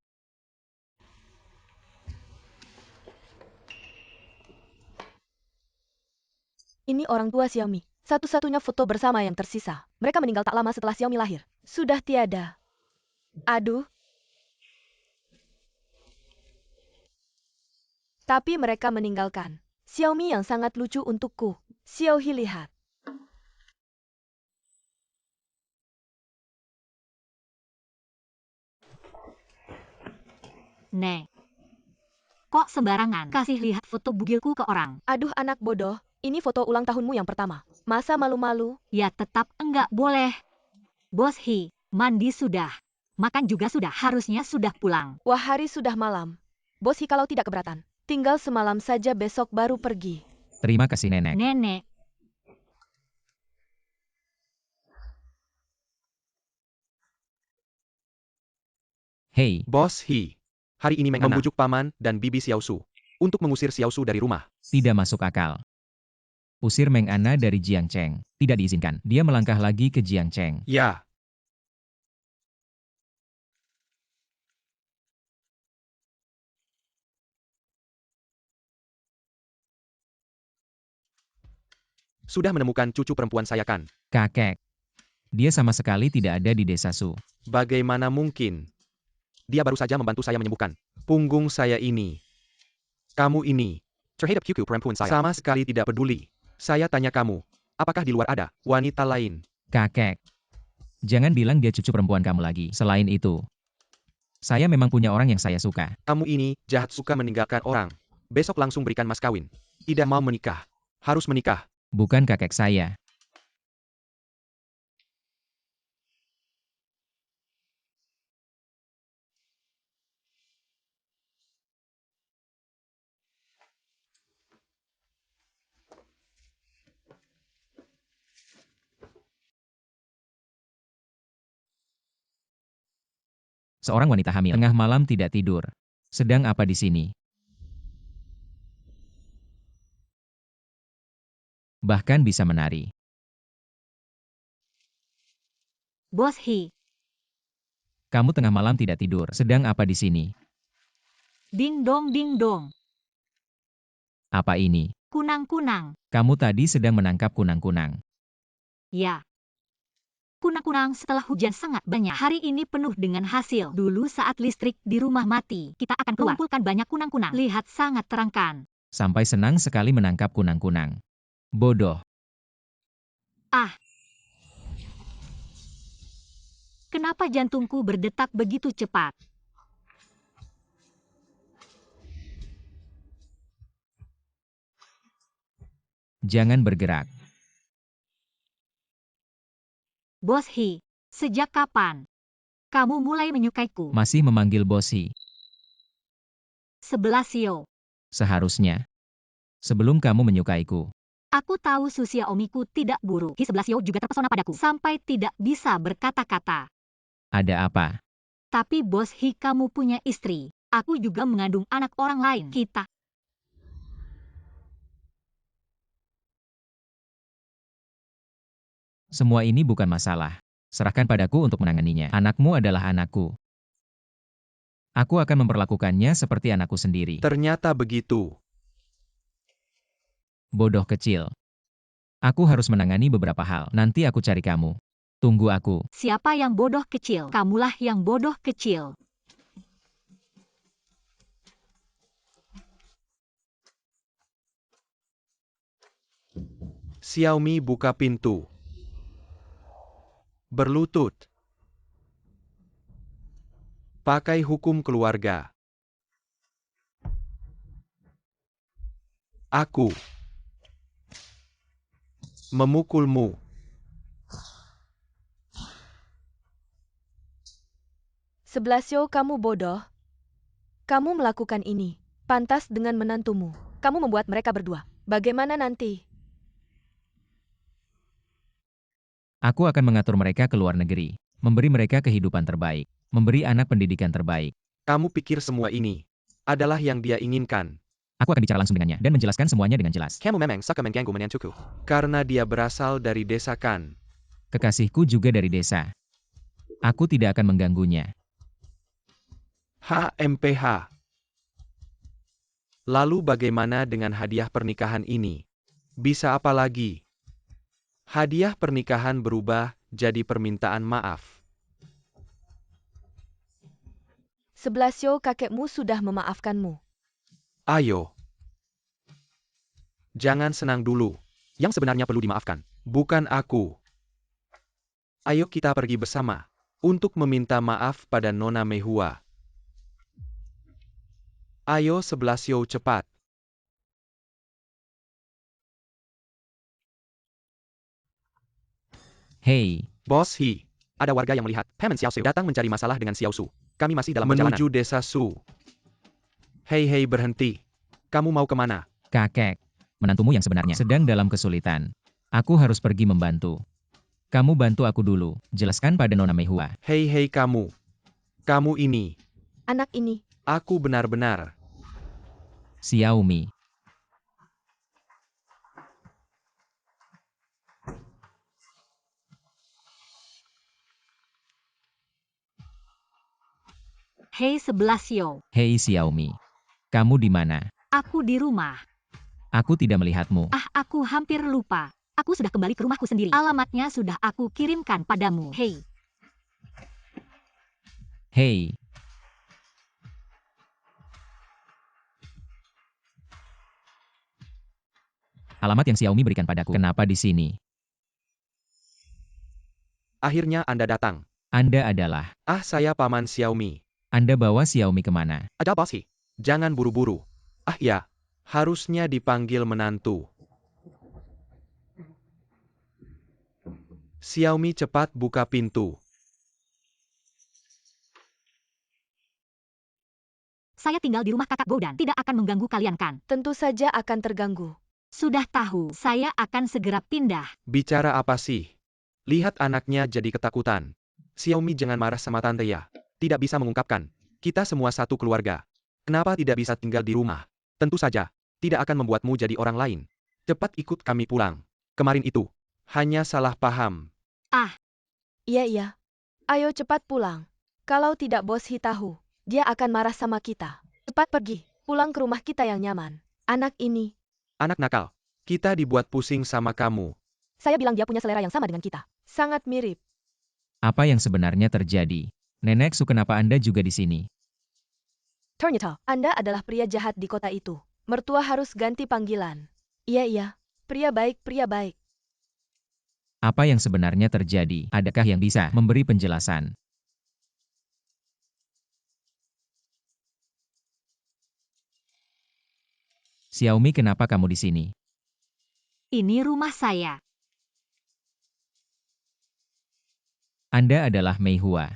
D: Ini orang tua Xiaomi. Satu-satunya foto bersama yang tersisa. Mereka meninggal tak lama setelah Xiaomi lahir. Sudah tiada. Aduh. Tapi mereka meninggalkan Xiaomi yang sangat lucu untukku. Xiaohi, lihat.
C: Nek. Kok sembarangan kasih lihat foto bugilku ke orang?
D: Aduh anak bodoh. Ini foto ulang tahunmu yang pertama. Masa malu-malu?
C: Ya tetap enggak boleh. Bos He, mandi sudah. Makan juga sudah. Harusnya sudah pulang.
D: Wah, hari sudah malam. Bos Hi kalau tidak keberatan. Tinggal semalam saja, besok baru pergi.
B: Terima kasih nenek.
C: Nenek.
B: Hei,
A: Bos He. Hari ini Meng Ana membujuk paman dan bibi Xiaosu untuk mengusir Xiaosu dari rumah.
B: tidak masuk akal. Usir Meng Ana dari Jiangcheng. Tidak diizinkan. Dia melangkah lagi ke Jiangcheng.
A: Ya. Sudah menemukan cucu perempuan saya kan?
B: Kakek. Dia sama sekali tidak ada di desa Su.
A: Bagaimana mungkin? Dia baru saja membantu saya menyembuhkan punggung saya ini. Kamu ini terhadap cucu perempuan saya sama sekali tidak peduli. Saya tanya kamu, apakah di luar ada wanita lain?
B: Kakek. Jangan bilang dia cucu perempuan kamu lagi. Selain itu, saya memang punya orang yang saya suka.
A: Kamu ini jahat, suka meninggalkan orang. Besok langsung berikan mas kawin. Tidak mau menikah. Harus menikah.
B: Bukan kakek saya. Seorang wanita hamil tengah malam tidak tidur. Sedang apa di sini? Bahkan bisa menari.
C: Bos He.
B: Kamu tengah malam tidak tidur. Sedang apa di sini?
C: Ding dong ding dong.
B: Apa ini?
C: Kunang-kunang.
B: Kamu tadi sedang menangkap kunang-kunang.
C: Ya. Kunang-kunang setelah hujan sangat banyak. Hari ini penuh dengan hasil. Dulu saat listrik di rumah mati, kita akan kumpulkan banyak kunang-kunang. Lihat sangat terangkan.
B: Sampai senang sekali menangkap kunang-kunang. Bodoh.
C: Ah. Kenapa jantungku berdetak begitu cepat?
B: Jangan bergerak.
C: Bos He, sejak kapan kamu mulai menyukaiku?
B: Masih memanggil Bosi.
C: 11 Xiao.
B: Seharusnya. Sebelum kamu menyukaiku.
C: Aku tahu Su Xiaomiku tidak buruk. He 11 Xiao juga terpesona padaku. Sampai tidak bisa berkata-kata.
B: Ada apa?
C: Tapi Bos He, kamu punya istri. Aku juga mengandung anak orang lain. Kita.
B: Semua ini bukan masalah. Serahkan padaku untuk menanganinya. Anakmu adalah anakku. Aku akan memperlakukannya seperti anakku sendiri.
A: Ternyata begitu.
B: Bodoh kecil. Aku harus menangani beberapa hal. Nanti aku cari kamu. Tunggu aku.
C: Siapa yang bodoh kecil? Kamulah yang bodoh kecil.
A: Xiaomi buka pintu. Berlutut. Pakai hukum keluarga. Aku memukulmu.
D: Sebelasio, kamu bodoh. Kamu melakukan ini. Pantas dengan menantumu. Kamu membuat mereka berdua. Bagaimana nanti?
B: Aku akan mengatur mereka ke luar negeri. Memberi mereka kehidupan terbaik. Memberi anak pendidikan terbaik.
A: Kamu pikir semua ini adalah yang dia inginkan?
B: Aku akan bicara langsung dengannya dan menjelaskan semuanya dengan jelas.
A: Kamu memang suka mengganggu menantuku. Karena dia berasal dari desa kan?
B: Kekasihku juga dari desa. Aku tidak akan mengganggunya.
A: HMPH. Lalu bagaimana dengan hadiah pernikahan ini? Bisa apa lagi? Hadiah pernikahan berubah jadi permintaan maaf.
D: Sebelasio, kakekmu sudah memaafkanmu.
A: Ayo. Jangan senang dulu. Yang sebenarnya perlu dimaafkan, bukan aku. Ayo kita pergi bersama untuk meminta maaf pada Nona Mehua. Ayo Sebelasio, cepat.
B: Hei,
A: Bos He, ada warga yang melihat Paman Xiaosu datang mencari masalah dengan Xiaosu. Kami masih dalam perjalanan menuju desa Su. Hei, berhenti. Kamu mau kemana?
B: kakek. Menantumu yang sebenarnya sedang dalam kesulitan. Aku harus pergi membantu. Kamu bantu aku dulu. Jelaskan pada Nona Mehua.
A: Hei, kamu. Kamu ini
D: Anak ini,
A: Aku benar-benar.
B: Xiaomi.
C: Hei 11 Yo,
B: Hei Xiaomi. Kamu di mana?
C: aku di rumah.
B: Aku tidak melihatmu.
C: Aku hampir lupa. Aku sudah kembali ke rumahku sendiri. Alamatnya sudah aku kirimkan padamu. Hei,
B: Hei. Alamat yang Xiaomi berikan padaku. Kenapa di sini?
A: Akhirnya Anda datang.
B: Anda adalah.
A: Saya Paman Xiaomi.
B: Anda bawa Xiaomi kemana?
A: Ada apa sih? Jangan buru-buru. Ya, harusnya dipanggil menantu. Xiaomi cepat buka pintu.
C: saya tinggal di rumah kakak Bodan. Tidak akan mengganggu kalian kan?
D: tentu saja akan terganggu.
C: Sudah tahu, saya akan segera pindah.
A: Bicara apa sih? Lihat anaknya jadi ketakutan. Xiaomi jangan marah sama tante ya. Tidak bisa mengungkapkan. Kita semua satu keluarga. Kenapa tidak bisa tinggal di rumah? Tentu saja, tidak akan membuatmu jadi orang lain. Cepat ikut kami pulang. Kemarin itu, hanya salah paham.
D: Iya. Ayo cepat pulang. Kalau tidak Bos Hitahu, dia akan marah sama kita. Cepat pergi, pulang ke rumah kita yang nyaman. Anak ini,
A: Anak nakal, kita dibuat pusing sama kamu.
D: saya bilang dia punya selera yang sama dengan kita. Sangat mirip.
B: Apa yang sebenarnya terjadi? Nenek Su, kenapa Anda juga di sini?
D: Ternyata, Anda adalah pria jahat di kota itu. Mertua harus ganti panggilan. Iya. Pria baik.
B: Apa yang sebenarnya terjadi? Adakah yang bisa memberi penjelasan? Xiaomi, kenapa kamu di sini?
C: Ini rumah saya.
B: Anda adalah Mei Hua.